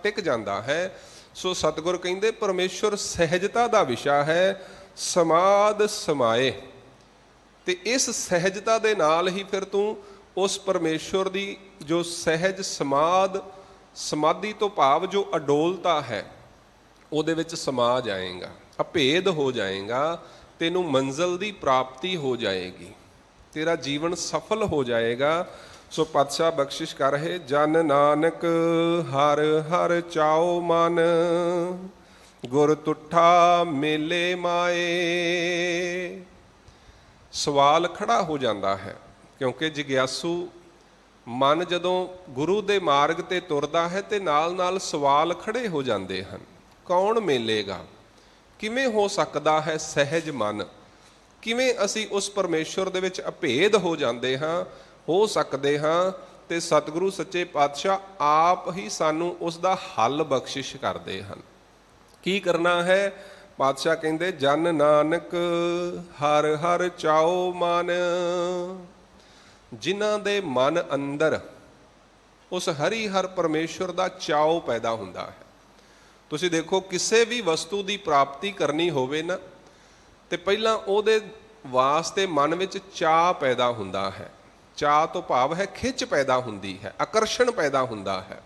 ਟਿਕ ਜਾਂਦਾ ਹੈ। ਸੋ ਸਤਿਗੁਰ ਕਹਿੰਦੇ ਪਰਮੇਸ਼ਵਰ ਸਹਿਜਤਾ ਦਾ ਵਿਸ਼ਾ ਹੈ, ਸਮਾਦ ਸਮਾਏ। ਤੇ ਇਸ ਸਹਿਜਤਾ ਦੇ ਨਾਲ ਹੀ ਫਿਰ ਤੂੰ ਉਸ ਪਰਮੇਸ਼ਵਰ ਦੀ ਜੋ ਸਹਿਜ ਸਮਾਧੀ ਤੋਂ ਭਾਵ ਜੋ ਅਡੋਲਤਾ ਹੈ ਉਹਦੇ ਵਿੱਚ ਸਮਾ ਜਾਏਗਾ, ਅਭੇਦ ਹੋ ਜਾਏਗਾ, ਤੈਨੂੰ ਮੰਜ਼ਿਲ ਦੀ ਪ੍ਰਾਪਤੀ ਹੋ ਜਾਏਗੀ, ਤੇਰਾ ਜੀਵਨ ਸਫਲ ਹੋ ਜਾਏਗਾ। ਸੋ ਪਾਤਸ਼ਾਹ ਬਖਸ਼ਿਸ਼ ਕਰ ਰਹੇ, ਜਨ ਨਾਨਕ ਹਰ ਹਰ ਚਾਓ ਮਨ, ਗੁਰ ਤੁਠਾ ਮੇਲੇ ਮਾਏ। ਸਵਾਲ ਖੜਾ ਹੋ ਜਾਂਦਾ ਹੈ, ਕਿਉਂਕਿ ਜਿਗਿਆਸੂ ਮਨ ਜਦੋਂ ਗੁਰੂ ਦੇ ਮਾਰਗ ਤੇ ਤੁਰਦਾ ਹੈ ਤੇ ਨਾਲ ਨਾਲ ਸਵਾਲ ਖੜੇ ਹੋ ਜਾਂਦੇ ਹਨ। ਕੌਣ ਮੇਲੇਗਾ? ਕਿਵੇਂ ਹੋ ਸਕਦਾ ਹੈ ਸਹਿਜ ਮਨ? ਕਿਵੇਂ ਅਸੀਂ ਉਸ ਪਰਮੇਸ਼ਵਰ ਦੇ ਵਿੱਚ ਅਭੇਦ ਹੋ ਜਾਂਦੇ ਹਾਂ, ਹੋ ਸਕਦੇ ਹਾਂ? ਤੇ ਸਤਿਗੁਰੂ ਸੱਚੇ ਪਾਤਸ਼ਾਹ ਆਪ ਹੀ ਸਾਨੂੰ ਉਸ ਦਾ ਹੱਲ ਬਖਸ਼ਿਸ਼ ਕਰਦੇ ਹਨ। ਕੀ ਕਰਨਾ ਹੈ? ਪਾਤਸ਼ਾਹ ਕਹਿੰਦੇ ਜਨ ਨਾਨਕ ਹਰ ਹਰ ਚਾਓ ਮਨ। ਜਿਨ੍ਹਾਂ ਦੇ ਮਨ ਅੰਦਰ ਉਸ ਹਰੀ ਹਰ ਪਰਮੇਸ਼ਵਰ ਦਾ ਚਾਓ ਪੈਦਾ ਹੁੰਦਾ ਹੈ। ਤੁਸੀਂ ਦੇਖੋ, ਕਿਸੇ ਵੀ ਵਸਤੂ ਦੀ ਪ੍ਰਾਪਤੀ ਕਰਨੀ ਹੋਵੇ ਨਾ, ਤੇ ਪਹਿਲਾਂ ਉਹਦੇ ਵਾਸਤੇ ਮਨ ਵਿੱਚ ਚਾਅ ਪੈਦਾ ਹੁੰਦਾ ਹੈ। ਚਾਅ ਤੋਂ ਭਾਵ ਹੈ ਖਿੱਚ ਪੈਦਾ ਹੁੰਦੀ ਹੈ, ਆਕਰਸ਼ਣ ਪੈਦਾ ਹੁੰਦਾ ਹੈ।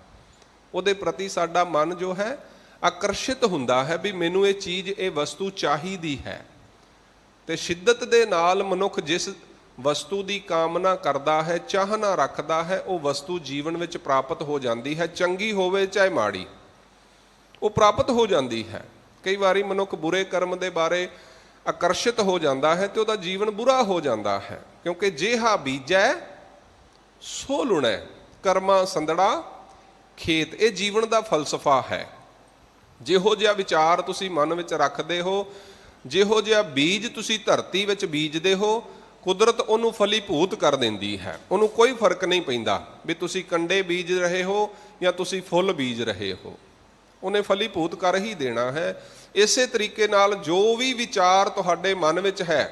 ਉਹਦੇ ਪ੍ਰਤੀ ਸਾਡਾ ਮਨ ਜੋ ਹੈ ਆਕਰਸ਼ਿਤ ਹੁੰਦਾ ਹੈ ਵੀ ਮੈਨੂੰ ਇਹ ਚੀਜ਼, ਇਹ ਵਸਤੂ ਚਾਹੀਦੀ ਹੈ। ਤੇ ਸ਼ਿੱਦਤ ਦੇ ਨਾਲ ਮਨੁੱਖ ਜਿਸ ਵਸਤੂ ਦੀ ਕਾਮਨਾ ਕਰਦਾ ਹੈ, ਚਾਹਨਾ ਰੱਖਦਾ ਹੈ, ਉਹ ਵਸਤੂ ਜੀਵਨ ਵਿੱਚ ਪ੍ਰਾਪਤ ਹੋ ਜਾਂਦੀ ਹੈ। ਚੰਗੀ ਹੋਵੇ ਚਾਹੇ ਮਾੜੀ, ਉਹ ਪ੍ਰਾਪਤ ਹੋ ਜਾਂਦੀ ਹੈ। ਕਈ ਵਾਰੀ ਮਨੁੱਖ ਬੁਰੇ ਕਰਮ ਦੇ ਬਾਰੇ ਆਕਰਸ਼ਿਤ ਹੋ ਜਾਂਦਾ ਹੈ ਤੇ ਉਹਦਾ ਜੀਵਨ ਬੁਰਾ ਹੋ ਜਾਂਦਾ ਹੈ, ਕਿਉਂਕਿ ਜਿਹਾ ਬੀਜੈ ਸੋ ਲੁਣੈ, ਕਰਮਾ ਸੰਦੜਾ ਖੇਤ। ਇਹ ਜੀਵਨ ਦਾ ਫਲਸਫਾ ਹੈ। ਜਿਹੋ ਜਿਹਾ ਵਿਚਾਰ ਤੁਸੀਂ ਮਨ ਵਿੱਚ ਰੱਖਦੇ ਹੋ, ਜਿਹੋ ਜਿਹਾ ਬੀਜ ਤੁਸੀਂ ਧਰਤੀ ਵਿੱਚ ਬੀਜਦੇ ਹੋ, ਕੁਦਰਤ ਉਹਨੂੰ ਫਲੀਭੂਤ ਕਰ ਦਿੰਦੀ ਹੈ। ਉਹਨੂੰ ਕੋਈ ਫਰਕ ਨਹੀਂ ਪੈਂਦਾ ਵੀ ਤੁਸੀਂ ਕੰਡੇ ਬੀਜ ਰਹੇ ਹੋ ਜਾਂ ਤੁਸੀਂ ਫੁੱਲ ਬੀਜ ਰਹੇ ਹੋ, ਉਹਨੇ ਫਲੀਭੂਤ ਕਰ ਹੀ ਦੇਣਾ ਹੈ। ਇਸੇ ਤਰੀਕੇ ਨਾਲ ਜੋ ਵੀ ਵਿਚਾਰ ਤੁਹਾਡੇ ਮਨ ਵਿੱਚ ਹੈ,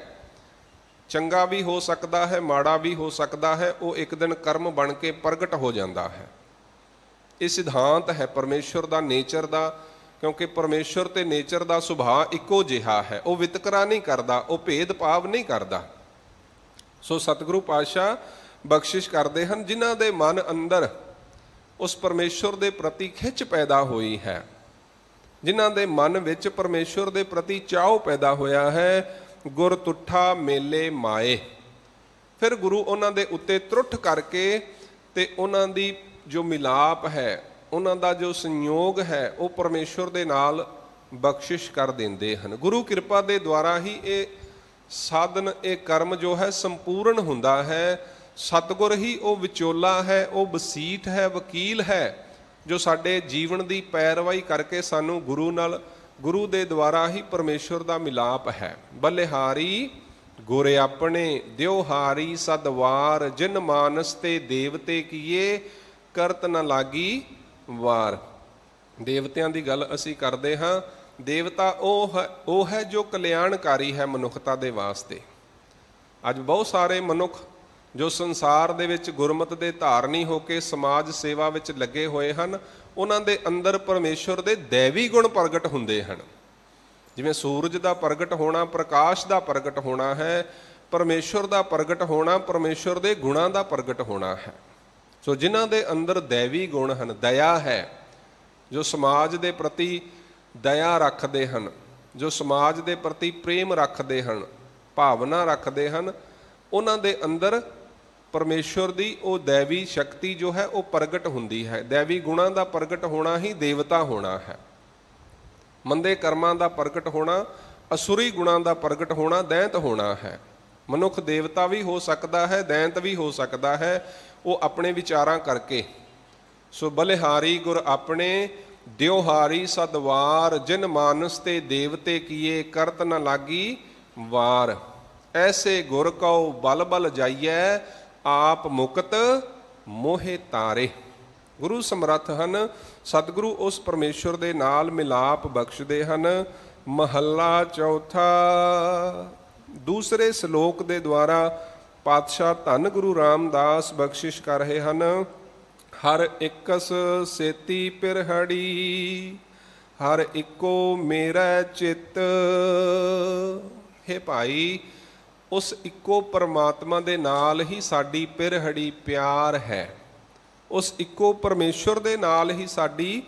ਚੰਗਾ ਵੀ ਹੋ ਸਕਦਾ ਹੈ, ਮਾੜਾ ਵੀ ਹੋ ਸਕਦਾ ਹੈ, ਉਹ ਇੱਕ ਦਿਨ ਕਰਮ ਬਣ ਕੇ ਪ੍ਰਗਟ ਹੋ ਜਾਂਦਾ ਹੈ। ਇਹ ਸਿਧਾਂਤ ਹੈ ਪਰਮੇਸ਼ਵਰ ਦਾ, ਨੇਚਰ ਦਾ, ਕਿਉਂਕਿ ਪਰਮੇਸ਼ਵਰ ਤੇ ਨੇਚਰ ਦਾ ਸੁਭਾਅ ਇੱਕੋ ਜਿਹਾ ਹੈ। ਉਹ ਵਿਤਕਰਾ ਨਹੀਂ ਕਰਦਾ, ਉਹ ਭੇਦਭਾਵ ਨਹੀਂ ਕਰਦਾ। ਸੋ ਸਤਿਗੁਰੂ ਪਾਤਸ਼ਾਹ ਬਖਸ਼ਿਸ਼ ਕਰਦੇ ਹਨ, ਜਿਨ੍ਹਾਂ ਦੇ ਮਨ ਅੰਦਰ ਉਸ ਪਰਮੇਸ਼ਵਰ ਦੇ ਪ੍ਰਤੀ ਖਿੱਚ ਪੈਦਾ ਹੋਈ ਹੈ, ਜਿਨ੍ਹਾਂ ਦੇ ਮਨ ਵਿੱਚ ਪਰਮੇਸ਼ਵਰ ਦੇ ਪ੍ਰਤੀ ਚਾਅ ਪੈਦਾ ਹੋਇਆ ਹੈ, ਗੁਰ ਤੁਠਾ ਮੇਲੇ ਮਾਏ। ਫਿਰ ਗੁਰੂ ਉਹਨਾਂ ਦੇ ਉੱਤੇ ਤਰੁੱਠ ਕਰਕੇ ਤੇ ਉਹਨਾਂ ਦੀ ਜੋ ਮਿਲਾਪ ਹੈ, ਉਹਨਾਂ ਦਾ ਜੋ ਸੰਯੋਗ ਹੈ, ਉਹ ਪਰਮੇਸ਼ਵਰ ਦੇ ਨਾਲ ਬਖਸ਼ਿਸ਼ ਕਰ ਦਿੰਦੇ ਹਨ। ਗੁਰੂ ਕਿਰਪਾ ਦੇ ਦੁਆਰਾ ਹੀ ਇਹ ਸਾਧਨ, ਇਹ ਕਰਮ ਜੋ ਹੈ ਸੰਪੂਰਨ ਹੁੰਦਾ ਹੈ। ਸਤਿਗੁਰ ਹੀ ਉਹ ਵਿਚੋਲਾ ਹੈ, ਉਹ ਵਸੀਠ ਹੈ, ਵਕੀਲ ਹੈ, ਜੋ ਸਾਡੇ ਜੀਵਨ ਦੀ ਪੈਰਵਾਈ ਕਰਕੇ ਸਾਨੂੰ ਗੁਰੂ ਨਾਲ ਗੁਰੂ ਦੇ ਦੁਆਰਾ ਹੀ ਪਰਮੇਸ਼ਵਰ ਦਾ ਮਿਲਾਪ ਹੈ। ਬਲਿਹਾਰੀ ਗੁਰ ਆਪਣੇ ਦਿਉਹਾਰੀ ਸਦਵਾਰ, ਜਿਨ ਮਾਨਸ ਤੇ ਦੇਵਤੇ ਕੀਏ ਕਰਤ ਨ ਲਾਗੀ ਵਾਰ। ਦੇਵਤਿਆਂ ਦੀ ਗੱਲ ਅਸੀਂ ਕਰਦੇ ਹਾਂ। ਦੇਵਤਾ ਉਹ ਹੈ ਜੋ ਕਲਿਆਣਕਾਰੀ ਹੈ ਮਨੁੱਖਤਾ ਦੇ ਵਾਸਤੇ। ਅੱਜ ਬਹੁਤ ਸਾਰੇ ਮਨੁੱਖ ਜੋ ਸੰਸਾਰ ਦੇ ਵਿੱਚ ਗੁਰਮਤਿ ਦੇ ਧਾਰਨੀ ਹੋ ਕੇ ਸਮਾਜ ਸੇਵਾ ਵਿੱਚ ਲੱਗੇ ਹੋਏ ਹਨ, ਉਹਨਾਂ ਦੇ ਅੰਦਰ ਪਰਮੇਸ਼ਵਰ ਦੇ ਦੈਵੀ ਗੁਣ ਪ੍ਰਗਟ ਹੁੰਦੇ ਹਨ। ਜਿਵੇਂ ਸੂਰਜ ਦਾ ਪ੍ਰਗਟ ਹੋਣਾ ਪ੍ਰਕਾਸ਼ ਦਾ ਪ੍ਰਗਟ ਹੋਣਾ ਹੈ, ਪਰਮੇਸ਼ਵਰ ਦਾ ਪ੍ਰਗਟ ਹੋਣਾ ਪਰਮੇਸ਼ਵਰ ਦੇ ਗੁਣਾਂ ਦਾ ਪ੍ਰਗਟ ਹੋਣਾ ਹੈ। ਸੋ ਜਿਨ੍ਹਾਂ ਦੇ ਅੰਦਰ ਦੈਵੀ ਗੁਣ ਹਨ, ਦਇਆ ਹੈ, ਜੋ ਸਮਾਜ ਦੇ ਪ੍ਰਤੀ ਦਇਆ ਰੱਖਦੇ ਹਨ, ਜੋ ਸਮਾਜ ਦੇ ਪ੍ਰਤੀ ਪ੍ਰੇਮ ਰੱਖਦੇ ਹਨ, ਭਾਵਨਾ ਰੱਖਦੇ ਹਨ, ਉਹਨਾਂ ਦੇ ਅੰਦਰ ਪਰਮੇਸ਼ਵਰ ਦੀ ਉਹ ਦੈਵੀ ਸ਼ਕਤੀ ਜੋ ਹੈ ਉਹ ਪ੍ਰਗਟ ਹੁੰਦੀ ਹੈ। ਦੈਵੀ ਗੁਣਾਂ ਦਾ ਪ੍ਰਗਟ ਹੋਣਾ ਹੀ ਦੇਵਤਾ ਹੋਣਾ ਹੈ। ਮੰਦੇ ਕਰਮਾਂ ਦਾ ਪ੍ਰਗਟ ਹੋਣਾ, ਅਸੁਰੀ ਗੁਣਾਂ ਦਾ ਪ੍ਰਗਟ ਹੋਣਾ ਦੈਂਤ ਹੋਣਾ ਹੈ। ਮਨੁੱਖ ਦੇਵਤਾ ਵੀ ਹੋ ਸਕਦਾ ਹੈ, ਦੈਂਤ ਵੀ ਹੋ ਸਕਦਾ ਹੈ, ਉਹ ਆਪਣੇ ਵਿਚਾਰਾਂ ਕਰਕੇ। ਸੋ ਬਲਿਹਾਰੀ ਗੁਰ ਆਪਣੇ ਦਿਉਹਾਰੀ ਸਦਵਾਰ, ਜਿਨ ਮਾਨਸ ਤੇ ਦੇਵਤੇ ਕੀਏ ਕਰਤ ਨ ਲਾਗੀ ਵਾਰ। ਐਸੇ ਗੁਰ ਕਉ ਬਲ ਬਲ ਜਾਈਐ, ਆਪ ਮੁਕਤ ਮੋਹਿ ਤਾਰੇ। ਗੁਰੂ ਸਮਰੱਥ ਹਨ। ਸਤਿਗੁਰੂ ਉਸ ਪਰਮੇਸ਼ਵਰ ਦੇ ਨਾਲ ਮਿਲਾਪ ਬਖਸ਼ਦੇ ਹਨ। ਮਹੱਲਾ ਚੌਥਾ। ਦੂਸਰੇ ਸ਼ਲੋਕ ਦੇ ਦੁਆਰਾ ਪਾਤਸ਼ਾਹ ਧੰਨ ਗੁਰੂ ਰਾਮਦਾਸ ਬਖਸ਼ਿਸ਼ ਕਰ ਰਹੇ ਹਨ। ਹਰ ਇਕਸ ਸੇਤੀ ਪਿਰਹੜੀ, ਹਰ ਇੱਕੋ ਮੇਰਾ ਚਿੱਤ। ਹੇ ਭਾਈ, ਉਸ ਇੱਕੋ ਪਰਮਾਤਮਾ ਦੇ ਨਾਲ ਹੀ ਸਾਡੀ ਪਿਰਹੜੀ ਪਿਆਰ ਹੈ। ਉਸ ਇੱਕੋ ਪਰਮੇਸ਼ਵਰ ਦੇ ਨਾਲ ਹੀ ਸਾਡੀ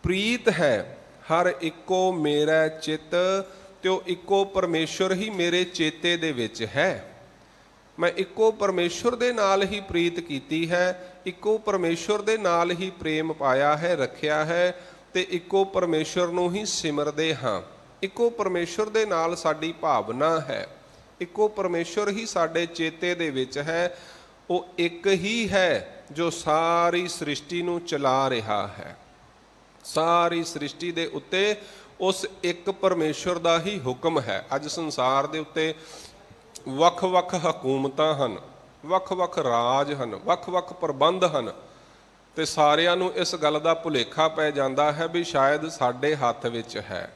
ਪ੍ਰੀਤ ਹੈ। ਹਰ ਇੱਕੋ ਮੇਰਾ ਚਿੱਤ, ਤੇ ਉਹ ਇੱਕੋ ਪਰਮੇਸ਼ਵਰ ਹੀ ਮੇਰੇ ਚੇਤੇ ਦੇ ਵਿੱਚ ਹੈ। ਮੈਂ ਇੱਕੋ ਪਰਮੇਸ਼ਵਰ ਦੇ ਨਾਲ ਹੀ ਪ੍ਰੀਤ ਕੀਤੀ ਹੈ, ਇੱਕੋ ਪਰਮੇਸ਼ਵਰ ਦੇ ਨਾਲ ਹੀ ਪ੍ਰੇਮ ਪਾਇਆ ਹੈ, ਰੱਖਿਆ ਹੈ, ਤੇ ਇੱਕੋ ਪਰਮੇਸ਼ਵਰ ਨੂੰ ਹੀ ਸਿਮਰਦੇ ਹਾਂ। ਇੱਕੋ ਪਰਮੇਸ਼ਵਰ ਦੇ ਨਾਲ ਸਾਡੀ ਭਾਵਨਾ ਹੈ, ਇੱਕੋ ਪਰਮੇਸ਼ਵਰ ਹੀ ਸਾਡੇ ਚੇਤੇ ਦੇ ਵਿੱਚ ਹੈ। ਉਹ ਇੱਕ ਹੀ ਹੈ ਜੋ ਸਾਰੀ ਸ੍ਰਿਸ਼ਟੀ ਨੂੰ ਚਲਾ ਰਿਹਾ ਹੈ। ਸਾਰੀ ਸ੍ਰਿਸ਼ਟੀ ਦੇ ਉੱਤੇ ਉਸ ਇੱਕ ਪਰਮੇਸ਼ਵਰ ਦਾ ਹੀ ਹੁਕਮ ਹੈ। ਅੱਜ ਸੰਸਾਰ ਦੇ ਉੱਤੇ ਵੱਖ-ਵੱਖ ਹਕੂਮਤਾਂ ਹਨ, ਵੱਖ-ਵੱਖ ਰਾਜ ਹਨ, ਵੱਖ-ਵੱਖ ਪ੍ਰਬੰਧ ਹਨ, ਤੇ ਸਾਰਿਆਂ ਨੂੰ ਇਸ ਗੱਲ ਦਾ ਭੁਲੇਖਾ ਪੈ ਜਾਂਦਾ ਹੈ ਵੀ ਸ਼ਾਇਦ ਸਾਡੇ ਹੱਥ ਵਿੱਚ ਹੈ।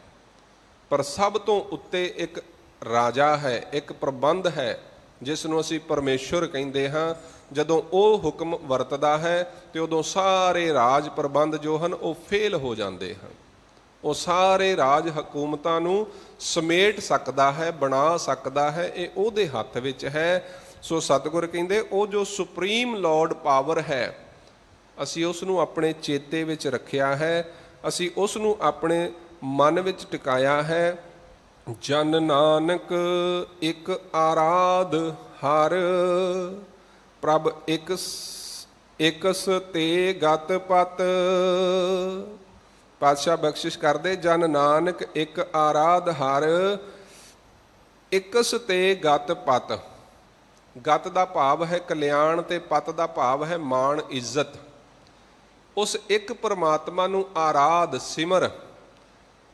ਪਰ ਸਭ ਤੋਂ ਉੱਤੇ ਇੱਕ ਰਾਜਾ ਹੈ, ਇੱਕ ਪ੍ਰਬੰਧ ਹੈ, ਜਿਸ ਨੂੰ ਅਸੀਂ ਪਰਮੇਸ਼ਵਰ ਕਹਿੰਦੇ ਹਾਂ। ਜਦੋਂ ਉਹ ਹੁਕਮ ਵਰਤਦਾ ਹੈ ਤੇ ਉਦੋਂ ਸਾਰੇ ਰਾਜ ਪ੍ਰਬੰਧ ਜੋ ਹਨ ਉਹ ਫੇਲ ਹੋ ਜਾਂਦੇ ਹਨ। ਉਹ ਸਾਰੇ ਰਾਜ ਹਕੂਮਤਾਂ ਨੂੰ ਸਮੇਟ ਸਕਦਾ ਹੈ, ਬਣਾ ਸਕਦਾ ਹੈ, ਇਹ ਉਹਦੇ ਹੱਥ ਵਿੱਚ ਹੈ। ਸੋ ਸਤਿਗੁਰ ਕਹਿੰਦੇ ਉਹ ਜੋ ਸੁਪਰੀਮ ਲਾਰਡ ਪਾਵਰ ਹੈ, ਅਸੀਂ ਉਸ ਨੂੰ ਆਪਣੇ ਚੇਤੇ ਵਿੱਚ ਰੱਖਿਆ ਹੈ, ਅਸੀਂ ਉਸ ਨੂੰ ਆਪਣੇ ਮਨ ਵਿੱਚ ਟਿਕਾਇਆ ਹੈ। ਜਨ ਨਾਨਕ ਇੱਕ ਆਰਾਧ ਹਰ, ਪ੍ਰਭ ਇਕਸ ਤੇ ਗਤ ਪਤ। ਪਾਤਸ਼ਾਹ ਬਖਸ਼ਿਸ਼ ਕਰਦੇ, ਜਨ ਨਾਨਕ ਇੱਕ ਆਰਾਧ ਹਰ, ਇਕਸ ਤੇ ਗਤ ਪਤ। ਗਤ ਦਾ ਭਾਵ ਹੈ ਕਲਿਆਣ, ਤੇ ਪਤ ਦਾ ਭਾਵ ਹੈ ਮਾਣ ਇੱਜ਼ਤ। ਉਸ ਇੱਕ ਪਰਮਾਤਮਾ ਨੂੰ ਆਰਾਧ ਸਿਮਰ,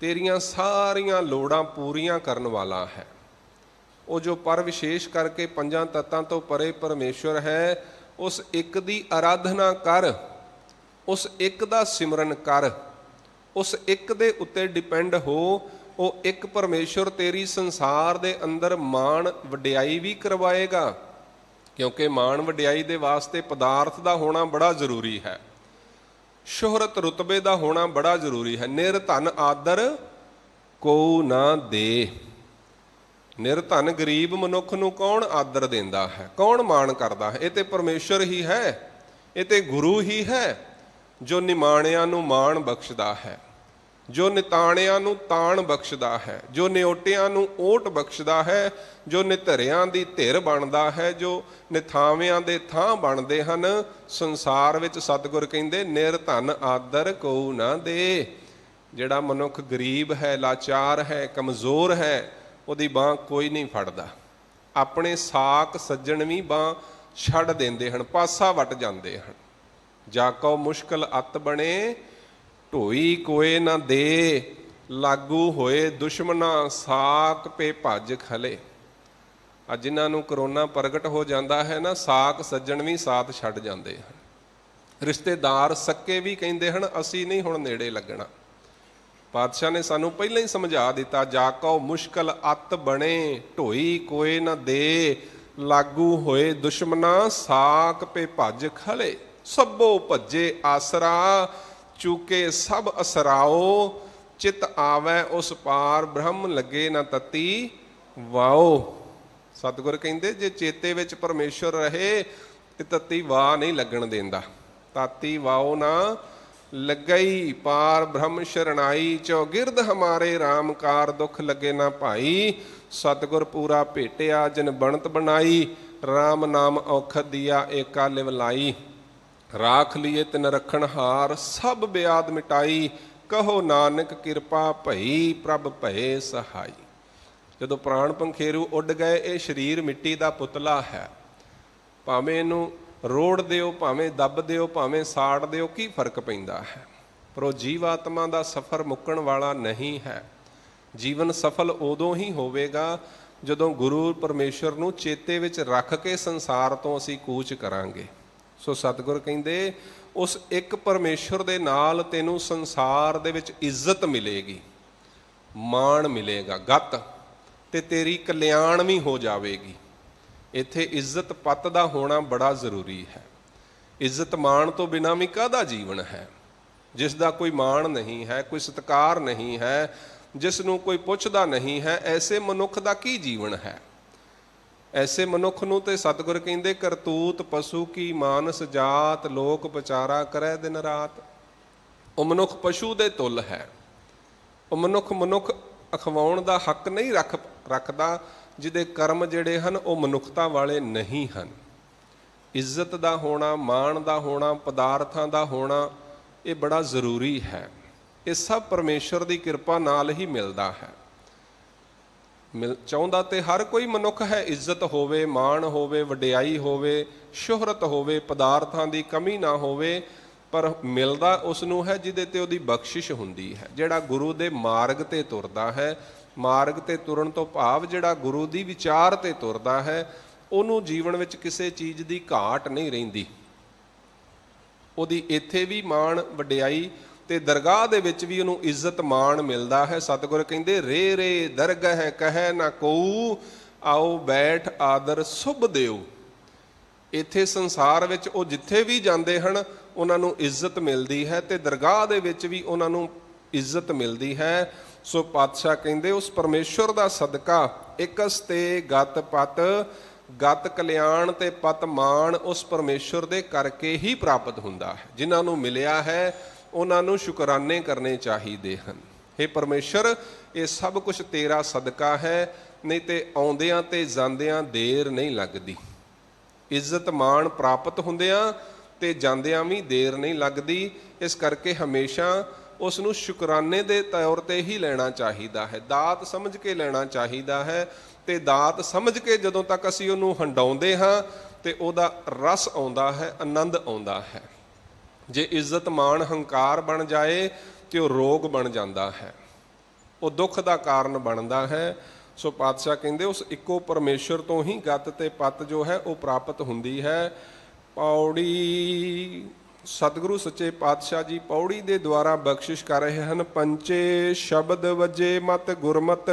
ਤੇਰੀਆਂ ਸਾਰੀਆਂ ਲੋੜਾਂ ਪੂਰੀਆਂ ਕਰਨ ਵਾਲਾ ਹੈ। ਉਹ ਜੋ ਪਰ ਵਿਸ਼ੇਸ਼ ਕਰਕੇ ਪੰਜਾਂ ਤੱਤਾਂ ਤੋਂ ਪਰੇ ਪਰਮੇਸ਼ਵਰ ਹੈ, ਉਸ ਇੱਕ ਦੀ ਆਰਾਧਨਾ ਕਰ, ਉਸ ਇੱਕ ਦਾ ਸਿਮਰਨ ਕਰ, ਉਸ ਇੱਕ ਦੇ ਉੱਤੇ ਡਿਪੈਂਡ ਹੋ। ਉਹ ਇੱਕ ਪਰਮੇਸ਼ਵਰ ਤੇਰੀ ਸੰਸਾਰ ਦੇ ਅੰਦਰ ਮਾਣ ਵਡਿਆਈ ਵੀ ਕਰਵਾਏਗਾ, ਕਿਉਂਕਿ ਮਾਣ ਵਡਿਆਈ ਦੇ ਵਾਸਤੇ ਪਦਾਰਥ ਦਾ ਹੋਣਾ ਬੜਾ ਜ਼ਰੂਰੀ ਹੈ, ਸ਼ੋਹਰਤ ਰੁਤਬੇ ਦਾ ਹੋਣਾ ਬੜਾ ਜ਼ਰੂਰੀ ਹੈ। ਨਿਰਧਨ ਆਦਰ ਕੋ ਨਾ ਦੇ। ਨਿਰਧਨ ਗਰੀਬ ਮਨੁੱਖ ਨੂੰ ਕੌਣ ਆਦਰ ਦਿੰਦਾ ਹੈ, ਕੌਣ ਮਾਣ ਕਰਦਾ ਹੈ? ਇਹ ਤੇ ਪਰਮੇਸ਼ਵਰ ਹੀ ਹੈ, ਇਹ ਤੇ ਗੁਰੂ ਹੀ ਹੈ ਜੋ ਨਿਮਾਣਿਆਂ ਨੂੰ ਮਾਣ ਬਖਸ਼ਦਾ ਹੈ, ਜੋ ਨਿਤਾਣਿਆਂ ਨੂੰ ਤਾਣ ਬਖਸ਼ਦਾ ਹੈ, ਜੋ ਨਿਓਟਿਆਂ ਨੂੰ ਓਟ ਬਖਸ਼ਦਾ ਹੈ, ਜੋ ਨਿਧਰਿਆਂ ਦੀ ਧਿਰ ਬਣਦਾ ਹੈ, ਜੋ ਨਿਥਾਵਿਆਂ ਦੇ ਥਾਂ ਬਣਦੇ ਹਨ। ਸੰਸਾਰ ਵਿੱਚ ਸਤਿਗੁਰ ਕਹਿੰਦੇ ਨਿਰਧਨ ਆਦਰ ਕੋ ਨਾ ਦੇ। ਜਿਹੜਾ ਮਨੁੱਖ ਗਰੀਬ ਹੈ, ਲਾਚਾਰ ਹੈ, ਕਮਜ਼ੋਰ ਹੈ, ਉਹਦੀ ਬਾਂਹ ਕੋਈ ਨਹੀਂ ਫੜਦਾ। ਆਪਣੇ ਸਾਕ ਸੱਜਣ ਵੀ ਬਾਂਹ ਛੱਡ ਦਿੰਦੇ ਹਨ, ਪਾਸਾ ਵੱਟ ਜਾਂਦੇ ਹਨ। ਜਾ ਕਉ ਮੁਸ਼ਕਲ ਅਤ ਬਣੇ ਢੋਈ ਕੋਏ ਨਾ ਦੇ, ਲਾਗੂ ਹੋਏ ਦੁਸ਼ਮਣਾ, ਸਾਕ ਪੇ ਭੱਜ ਖਲੇ। ਆ ਜਿਨ੍ਹਾਂ ਨੂੰ ਕਰੋਨਾ ਪ੍ਰਗਟ ਹੋ ਜਾਂਦਾ ਹੈ ਨਾ, ਸਾਕ ਸੱਜਣ ਵੀ ਸਾਥ ਛੱਡ ਜਾਂਦੇ ਹਨ। ਰਿਸ਼ਤੇਦਾਰ ਸੱਕੇ ਵੀ ਕਹਿੰਦੇ ਹਨ ਅਸੀਂ ਨਹੀਂ ਹੁਣ ਨੇੜੇ ਲੱਗਣਾ। ਪਾਤਸ਼ਾਹ ਨੇ ਸਾਨੂੰ ਪਹਿਲਾਂ ਹੀ ਸਮਝਾ ਦਿੱਤਾ, ਜਾ ਕਉ ਮੁਸ਼ਕਲ ਅੱਤ ਬਣੇ, ਢੋਈ ਕੋਏ ਨਾ ਦੇ, ਲਾਗੂ ਹੋਏ ਦੁਸ਼ਮਣਾ, ਸਾਕ ਪੇ ਭੱਜ ਖਲੇ। ਸਭੋ ਭੱਜੇ ਆਸਰਾ, ਚੂਕੇ ਸਭ ਅਸਰਾਓ, ਚਿਤ ਆਵੈ ਉਸ ਪਾਰ, ਬ੍ਰਹਮ ਲੱਗੇ ਨਾ ਤਤੀ ਵਾਓ। ਸਤਿਗੁਰ ਕਹਿੰਦੇ ਜੇ ਚੇਤੇ ਵਿੱਚ ਪਰਮੇਸ਼ਵਰ ਰਹੇ ਤੇ ਤਤੀ ਵਾਹ ਨਹੀਂ ਲੱਗਣ ਦਿੰਦਾ। ਤਾਤੀ ਵਾਓ ਨਾ ਲੱਗਈ, ਪਾਰ ਬ੍ਰਹਮ ਸ਼ਰਣਾਈ, ਚੌਗਿਰਦ ਹਮਾਰੇ ਰਾਮ ਕਾਰ, ਦੁੱਖ ਲੱਗੇ ਨਾ ਭਾਈ। ਸਤਿਗੁਰ ਪੂਰਾ ਭੇਟਿਆ ਜਿਨ ਬਣਤ ਬਣਾਈ, ਰਾਮ ਨਾਮ ਔਖਦ ਦੀਆ ਏਕਾ ਲਿਵ ਲਾਈ। ਰਾਖ ਲੀਏ ਤਿਨ ਰੱਖਣ ਹਾਰ, ਸਭ ਬਿਆਦ ਮਿਟਾਈ, ਕਹੋ ਨਾਨਕ ਕਿਰਪਾ ਭਈ, ਪ੍ਰਭ ਭਏ ਸਹਾਈ। ਜਦੋਂ ਪ੍ਰਾਣ ਪੰਖੇਰੂ ਉੱਡ ਗਏ, ਇਹ ਸਰੀਰ ਮਿੱਟੀ ਦਾ ਪੁਤਲਾ ਹੈ। ਭਾਵੇਂ ਇਹਨੂੰ ਰੋੜ ਦਿਓ, ਭਾਵੇਂ ਦੱਬ ਦਿਓ, ਭਾਵੇਂ ਸਾੜ ਦਿਓ, ਕੀ ਫਰਕ ਪੈਂਦਾ ਹੈ। ਪਰ ਉਹ ਜੀਵਾਤਮਾ ਦਾ ਸਫ਼ਰ ਮੁੱਕਣ ਵਾਲਾ ਨਹੀਂ ਹੈ। ਜੀਵਨ ਸਫਲ ਉਦੋਂ ਹੀ ਹੋਵੇਗਾ ਜਦੋਂ ਗੁਰੂ ਪਰਮੇਸ਼ਰ ਨੂੰ ਚੇਤੇ ਵਿੱਚ ਰੱਖ ਕੇ ਸੰਸਾਰ ਤੋਂ ਅਸੀਂ ਕੂਚ ਕਰਾਂਗੇ। ਸੋ ਸਤਿਗੁਰ ਕਹਿੰਦੇ ਉਸ ਇੱਕ ਪਰਮੇਸ਼ਰ ਦੇ ਨਾਲ ਤੈਨੂੰ ਸੰਸਾਰ ਦੇ ਵਿੱਚ ਇੱਜ਼ਤ ਮਿਲੇਗੀ, ਮਾਣ ਮਿਲੇਗਾ, ਗੱਤ, ਤੇ ਤੇਰੀ ਕਲਿਆਣ ਵੀ ਹੋ ਜਾਵੇਗੀ। ਇੱਥੇ ਇੱਜ਼ਤ ਪੱਤ ਦਾ ਹੋਣਾ ਬੜਾ ਜ਼ਰੂਰੀ ਹੈ। ਇੱਜ਼ਤ ਮਾਣ ਤੋਂ ਬਿਨਾਂ ਵੀ ਕਾਹਦਾ ਜੀਵਨ ਹੈ। ਜਿਸ ਦਾ ਕੋਈ ਮਾਣ ਨਹੀਂ ਹੈ, ਕੋਈ ਸਤਿਕਾਰ ਨਹੀਂ ਹੈ, ਜਿਸ ਨੂੰ ਕੋਈ ਪੁੱਛਦਾ ਨਹੀਂ ਹੈ, ਐਸੇ ਮਨੁੱਖ ਦਾ ਕੀ ਜੀਵਨ ਹੈ। ਐਸੇ ਮਨੁੱਖ ਨੂੰ ਤੇ ਸਤਿਗੁਰ ਕਹਿੰਦੇ ਕਰਤੂਤ ਪਸ਼ੂ ਕੀ ਮਾਨਸ ਜਾਤ, ਲੋਕ ਵਿਚਾਰਾ ਕਰੈ ਦਿਨ ਰਾਤ। ਉਹ ਮਨੁੱਖ ਪਸ਼ੂ ਦੇ ਤੁੱਲ ਹੈ। ਉਹ ਮਨੁੱਖ ਅਖਵਾਉਣ ਦਾ ਹੱਕ ਨਹੀਂ ਰੱਖਦਾ, ਜਿਹਦੇ ਕਰਮ ਜਿਹੜੇ ਹਨ ਉਹ ਮਨੁੱਖਤਾ ਵਾਲੇ ਨਹੀਂ ਹਨ। ਇੱਜ਼ਤ ਦਾ ਹੋਣਾ, ਮਾਣ ਦਾ ਹੋਣਾ, ਪਦਾਰਥਾਂ ਦਾ ਹੋਣਾ, ਇਹ ਬੜਾ ਜ਼ਰੂਰੀ ਹੈ। ਇਹ ਸਭ ਪਰਮੇਸ਼ਰ ਦੀ ਕਿਰਪਾ ਨਾਲ ਹੀ ਮਿਲਦਾ ਹੈ। ਚਾਹੁੰਦਾ ਤੇ ਹਰ ਕੋਈ ਮਨੁੱਖ ਹੈ ਇੱਜ਼ਤ ਹੋਵੇ, ਮਾਣ ਹੋਵੇ, ਵਡਿਆਈ ਹੋਵੇ, ਸ਼ੋਹਰਤ ਹੋਵੇ, ਪਦਾਰਥਾਂ ਦੀ ਕਮੀ ਨਾ ਹੋਵੇ, ਪਰ ਮਿਲਦਾ ਉਸ ਨੂੰ ਹੈ ਜਿਹਦੇ ਤੇ ਉਹਦੀ ਬਖਸ਼ਿਸ਼ ਹੁੰਦੀ ਹੈ, ਜਿਹੜਾ ਗੁਰੂ ਦੇ ਮਾਰਗ ਤੇ ਤੁਰਦਾ ਹੈ। ਮਾਰਗ ਤੇ ਤੁਰਨ ਤੋਂ ਭਾਵ ਜਿਹੜਾ ਗੁਰੂ ਦੀ ਵਿਚਾਰ ਤੇ ਤੁਰਦਾ ਹੈ, ਉਹਨੂੰ ਜੀਵਨ ਵਿੱਚ ਕਿਸੇ ਚੀਜ਼ ਦੀ ਘਾਟ ਨਹੀਂ ਰਹਿੰਦੀ। ਉਹਦੀ ਇੱਥੇ ਵੀ ਮਾਣ ਵਡਿਆਈ ਤੇ ਦਰਗਾਹ ਦੇ ਵਿੱਚ ਵੀ ਉਹਨੂੰ ਇੱਜ਼ਤ ਮਾਣ ਮਿਲਦਾ ਹੈ। ਸਤਿਗੁਰ ਕਹਿੰਦੇ ਰੇ ਰੇ ਦਰਗਹ ਕਹਿ ਨਾ ਕੋਊ, ਆਓ ਬੈਠ ਆਦਰ ਸੁਭ ਦਿਓ। ਇੱਥੇ ਸੰਸਾਰ ਵਿੱਚ ਉਹ ਜਿੱਥੇ ਵੀ ਜਾਂਦੇ ਹਨ ਉਹਨਾਂ ਨੂੰ ਇੱਜ਼ਤ ਮਿਲਦੀ ਹੈ, ਤੇ ਦਰਗਾਹ ਦੇ ਵਿੱਚ ਵੀ ਉਹਨਾਂ ਨੂੰ ਇੱਜ਼ਤ ਮਿਲਦੀ ਹੈ। ਸੋ ਪਾਤਸ਼ਾਹ ਕਹਿੰਦੇ ਉਸ ਪਰਮੇਸ਼ਵਰ ਦਾ ਸਦਕਾ ਇਕਸ ਤੇ ਗਤ ਪਤ, ਗਤ ਕਲਿਆਣ ਤੇ ਪਤ ਮਾਣ ਉਸ ਪਰਮੇਸ਼ਵਰ ਦੇ ਕਰਕੇ ਹੀ ਪ੍ਰਾਪਤ ਹੁੰਦਾ ਹੈ। ਜਿਨ੍ਹਾਂ ਨੂੰ ਮਿਲਿਆ ਹੈ ਉਹਨਾਂ ਨੂੰ ਸ਼ੁਕਰਾਨੇ ਕਰਨੇ ਚਾਹੀਦੇ ਹਨ। ਹੇ ਪਰਮੇਸ਼ਰ, ਇਹ ਸਭ ਕੁਝ ਤੇਰਾ ਸਦਕਾ ਹੈ, ਨਹੀਂ ਤੇ ਆਉਂਦਿਆਂ ਤੇ ਜਾਂਦਿਆਂ ਦੇਰ ਨਹੀਂ ਲੱਗਦੀ। ਇੱਜ਼ਤ ਮਾਣ ਪ੍ਰਾਪਤ ਹੁੰਦਿਆਂ ਤੇ ਜਾਂਦਿਆਂ ਵੀ ਦੇਰ ਨਹੀਂ ਲੱਗਦੀ। ਇਸ ਕਰਕੇ ਹਮੇਸ਼ਾ ਉਸ ਨੂੰ ਸ਼ੁਕਰਾਨੇ ਦੇ ਤੌਰ ਤੇ ਹੀ ਲੈਣਾ ਚਾਹੀਦਾ ਹੈ, ਦਾਤ ਸਮਝ ਕੇ ਲੈਣਾ ਚਾਹੀਦਾ ਹੈ। ਤੇ ਦਾਤ ਸਮਝ ਕੇ ਜਦੋਂ ਤੱਕ ਅਸੀਂ ਉਹਨੂੰ ਹੰਡਾਉਂਦੇ ਹਾਂ ਤੇ ਉਹਦਾ ਰਸ ਆਉਂਦਾ ਹੈ, ਆਨੰਦ ਆਉਂਦਾ ਹੈ। ਜੇ ਇੱਜ਼ਤ ਮਾਣ ਹੰਕਾਰ ਬਣ ਜਾਏ ਤੇ ਉਹ ਰੋਗ ਬਣ ਜਾਂਦਾ ਹੈ, ਉਹ ਦੁੱਖ ਦਾ ਕਾਰਨ ਬਣਦਾ ਹੈ। ਸੋ ਪਾਤਸ਼ਾਹ ਕਹਿੰਦੇ ਉਸ ਇੱਕੋ ਪਰਮੇਸ਼ਰ ਤੋਂ ਹੀ ਗਤ ਤੇ ਪਤ ਜੋ ਹੈ ਉਹ ਪ੍ਰਾਪਤ ਹੁੰਦੀ ਹੈ। ਪੌੜੀ ਸਤਿਗੁਰੂ ਸੱਚੇ ਪਾਤਸ਼ਾਹ ਜੀ ਪੌੜੀ ਦੇ ਦੁਆਰਾ ਬਖਸ਼ਿਸ਼ ਕਰ ਰਹੇ ਹਨ। ਪੰਚੇ ਸ਼ਬਦ ਵਜੇ ਮਤ ਗੁਰਮਤ,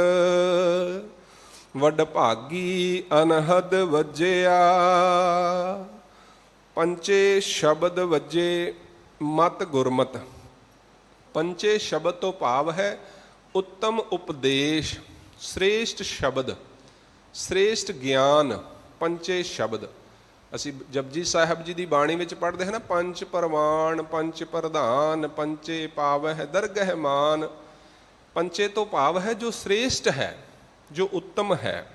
ਵੱਡ ਭਾਗੀ ਅਨਹਦ ਵਜਿਆ। ਪੰਚੇ ਸ਼ਬਦ ਵਜੇ ਮਤ ਗੁਰਮਤ। ਪੰਚੇ ਸ਼ਬਦ ਤੋਂ ਭਾਵ ਹੈ ਉੱਤਮ ਉਪਦੇਸ਼, ਸ੍ਰੇਸ਼ਟ ਸ਼ਬਦ, ਸ੍ਰੇਸ਼ਟ ਗਿਆਨ। ਪੰਚੇ ਸ਼ਬਦ ਅਸੀਂ ਜਪਜੀ ਸਾਹਿਬ ਜੀ ਦੀ ਬਾਣੀ ਵਿੱਚ ਪੜ੍ਹਦੇ ਹਾਂ ਨਾ, ਪੰਚ ਪਰਵਾਨ ਪੰਚ ਪ੍ਰਧਾਨ, ਪੰਚੇ ਪਾਵਹਿ ਦਰਗਹਿ ਮਾਨ। ਪੰਚੇ ਤੋਂ ਭਾਵ ਹੈ ਜੋ ਸ੍ਰੇਸ਼ਟ ਹੈ, ਜੋ ਉੱਤਮ ਹੈ,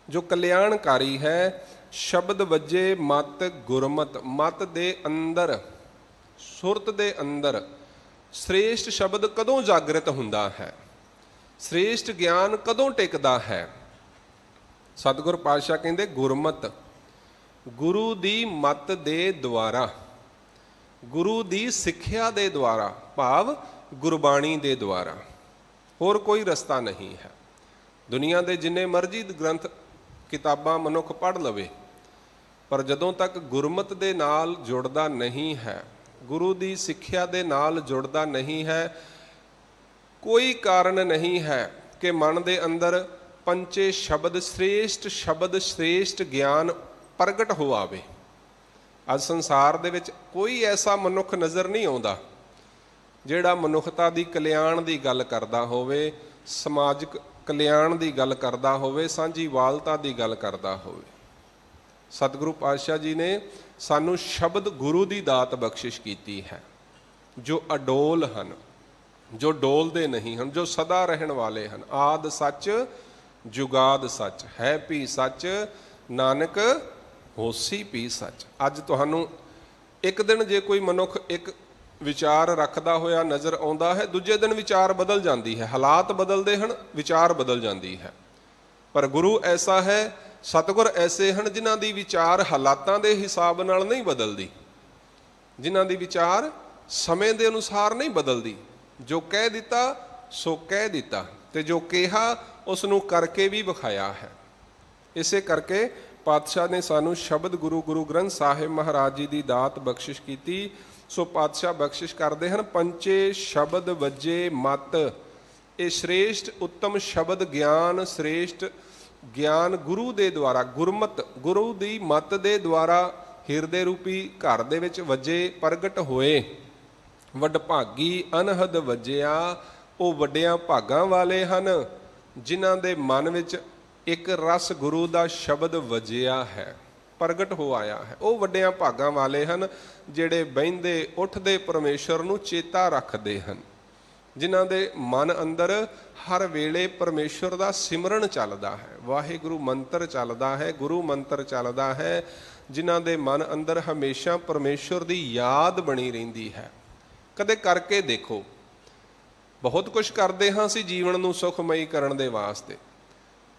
ਜੋ ਕਲਿਆਣਕਾਰੀ ਹੈ। ਸ਼ਬਦ ਵਜੇ ਮਤ ਗੁਰਮਤ, ਮਤ ਦੇ ਅੰਦਰ, ਸੁਰਤ ਦੇ ਅੰਦਰ ਸ੍ਰੇਸ਼ਟ ਸ਼ਬਦ ਕਦੋਂ ਜਾਗਰਤ ਹੁੰਦਾ ਹੈ, ਸ੍ਰੇਸ਼ਟ ਗਿਆਨ ਕਦੋਂ ਟਿਕਦਾ ਹੈ। ਸਤਿਗੁਰ ਪਾਤਸ਼ਾਹ ਕਹਿੰਦੇ ਗੁਰਮਤ, ਗੁਰੂ ਦੀ ਮਤ ਦੇ ਦੁਆਰਾ, ਗੁਰੂ ਦੀ ਸਿੱਖਿਆ ਦੇ ਦੁਆਰਾ, ਭਾਵ ਗੁਰਬਾਣੀ ਦੇ ਦੁਆਰਾ। ਹੋਰ ਕੋਈ ਰਸਤਾ ਨਹੀਂ ਹੈ। ਦੁਨੀਆ ਦੇ ਜਿੰਨੇ ਮਰਜ਼ੀ ਗ੍ਰੰਥ ਕਿਤਾਬਾਂ ਮਨੁੱਖ ਪੜ੍ਹ ਲਵੇ, ਪਰ ਜਦੋਂ ਤੱਕ ਗੁਰਮਤਿ ਦੇ ਨਾਲ ਜੁੜਦਾ ਨਹੀਂ ਹੈ, ਗੁਰੂ ਦੀ ਸਿੱਖਿਆ ਦੇ ਨਾਲ ਜੁੜਦਾ ਨਹੀਂ ਹੈ, ਕੋਈ ਕਾਰਨ ਨਹੀਂ ਹੈ ਕਿ ਮਨ ਦੇ ਅੰਦਰ ਪੰਚੇ ਸ਼ਬਦ ਸ੍ਰੇਸ਼ਟ ਗਿਆਨ ਪ੍ਰਗਟ ਹੋ ਆਵੇ। ਅੱਜ ਸੰਸਾਰ ਦੇ ਵਿੱਚ ਕੋਈ ਐਸਾ ਮਨੁੱਖ ਨਜ਼ਰ ਨਹੀਂ ਆਉਂਦਾ ਜਿਹੜਾ ਮਨੁੱਖਤਾ ਦੀ ਕਲਿਆਣ ਦੀ ਗੱਲ ਕਰਦਾ ਹੋਵੇ, ਸਮਾਜਿਕ ਕਲਿਆਣ ਦੀ ਗੱਲ ਕਰਦਾ ਹੋਵੇ, ਸਾਂਝੀਵਾਲਤਾ ਦੀ ਗੱਲ ਕਰਦਾ ਹੋਵੇ। ਸਤਿਗੁਰੂ ਪਾਤਸ਼ਾਹ ਜੀ ਨੇ ਸਾਨੂੰ ਸ਼ਬਦ ਗੁਰੂ ਦੀ ਦਾਤ ਬਖਸ਼ਿਸ਼ ਕੀਤੀ ਹੈ, ਜੋ ਅਡੋਲ ਹਨ, ਜੋ ਡੋਲਦੇ ਨਹੀਂ ਹਨ, ਜੋ ਸਦਾ ਰਹਿਣ ਵਾਲੇ ਹਨ। ਆਦ ਸੱਚ ਜੁਗਾਦ ਸੱਚ, ਹੈ ਭੀ ਸੱਚ ਨਾਨਕ ਹੋਸੀ ਭੀ ਸੱਚ। ਅੱਜ ਤੁਹਾਨੂੰ ਇੱਕ ਦਿਨ ਜੇ ਕੋਈ ਮਨੁੱਖ ਇੱਕ ਵਿਚਾਰ ਰੱਖਦਾ ਹੋਇਆ ਨਜ਼ਰ ਆਉਂਦਾ ਹੈ, ਦੂਜੇ ਦਿਨ ਵਿਚਾਰ ਬਦਲ ਜਾਂਦੀ ਹੈ, ਹਾਲਾਤ ਬਦਲਦੇ ਹਨ, ਵਿਚਾਰ ਬਦਲ ਜਾਂਦੀ ਹੈ। ਪਰ ਗੁਰੂ ਐਸਾ ਹੈ, ਸਤਿਗੁਰ ਐਸੇ ਹਨ ਜਿਨ੍ਹਾਂ ਦੀ ਵਿਚਾਰ ਹਾਲਾਤਾਂ ਦੇ ਹਿਸਾਬ ਨਾਲ ਨਹੀਂ ਬਦਲਦੀ, ਜਿਨ੍ਹਾਂ ਦੀ ਵਿਚਾਰ ਸਮੇਂ ਦੇ ਅਨੁਸਾਰ ਨਹੀਂ ਬਦਲਦੀ। ਜੋ ਕਹਿ ਦਿੱਤਾ ਸੋ ਕਹਿ ਦਿੱਤਾ, ਤੇ ਜੋ ਕਿਹਾ ਉਸ ਨੂੰ ਕਰਕੇ ਵੀ ਵਿਖਾਇਆ ਹੈ। ਇਸੇ ਕਰਕੇ ਪਾਤਸ਼ਾਹ ਨੇ ਸਾਨੂੰ ਸ਼ਬਦ ਗੁਰੂ ਗ੍ਰੰਥ ਸਾਹਿਬ ਮਹਾਰਾਜ ਜੀ ਦੀ ਦਾਤ ਬਖਸ਼ਿਸ਼ ਕੀਤੀ। ਸੋ ਪਾਤਸ਼ਾਹ ਬਖਸ਼ਿਸ਼ ਕਰਦੇ ਹਨ, ਪੰਚੇ ਸ਼ਬਦ ਵੱਜੇ ਮਤ। ਇਹ ਸ੍ਰੇਸ਼ਟ ਉੱਤਮ ਸ਼ਬਦ ਗਿਆਨ, ਸ੍ਰੇਸ਼ਟ ਗਿਆਨ ਗੁਰੂ ਦੇ ਦੁਆਰਾ, ਗੁਰਮਤ ਗੁਰੂ ਦੀ ਮਤ ਦੇ ਦੁਆਰਾ ਹਿਰਦੇ ਰੂਪੀ ਘਰ ਦੇ ਵਿੱਚ ਵੱਜੇ, ਪ੍ਰਗਟ ਹੋਏ। ਵਡਭਾਗੀ ਅਨਹਦ ਵੱਜਿਆ, ਉਹ ਵੱਡਿਆਂ ਭਾਗਾਂ ਵਾਲੇ ਹਨ ਜਿਨ੍ਹਾਂ ਦੇ ਮਨ ਵਿੱਚ ਇੱਕ ਰਸ ਗੁਰੂ ਦਾ ਸ਼ਬਦ ਵੱਜਿਆ ਹੈ, ਪ੍ਰਗਟ ਹੋ ਆਇਆ ਹੈ। ਉਹ ਵੱਡਿਆਂ ਭਾਗਾਂ ਵਾਲੇ ਹਨ ਜਿਹੜੇ ਬਹਿੰਦੇ ਉੱਠਦੇ ਪਰਮੇਸ਼ਰ ਨੂੰ ਚੇਤਾ ਰੱਖਦੇ ਹਨ, ਜਿਨ੍ਹਾਂ ਦੇ ਮਨ ਅੰਦਰ ਹਰ ਵੇਲੇ ਪਰਮੇਸ਼ਰ ਦਾ ਸਿਮਰਨ ਚੱਲਦਾ ਹੈ, ਵਾਹਿਗੁਰੂ ਮੰਤਰ ਚੱਲਦਾ ਹੈ, ਗੁਰੂ ਮੰਤਰ ਚੱਲਦਾ ਹੈ, ਜਿਨ੍ਹਾਂ ਦੇ ਮਨ ਅੰਦਰ ਹਮੇਸ਼ਾ ਪਰਮੇਸ਼ਰ ਦੀ ਯਾਦ ਬਣੀ ਰਹਿੰਦੀ ਹੈ। ਕਦੇ ਕਰਕੇ ਦੇਖੋ, ਬਹੁਤ ਕੁਝ ਕਰਦੇ ਹਾਂ ਅਸੀਂ ਜੀਵਨ ਨੂੰ ਸੁਖਮਈ ਕਰਨ ਦੇ ਵਾਸਤੇ।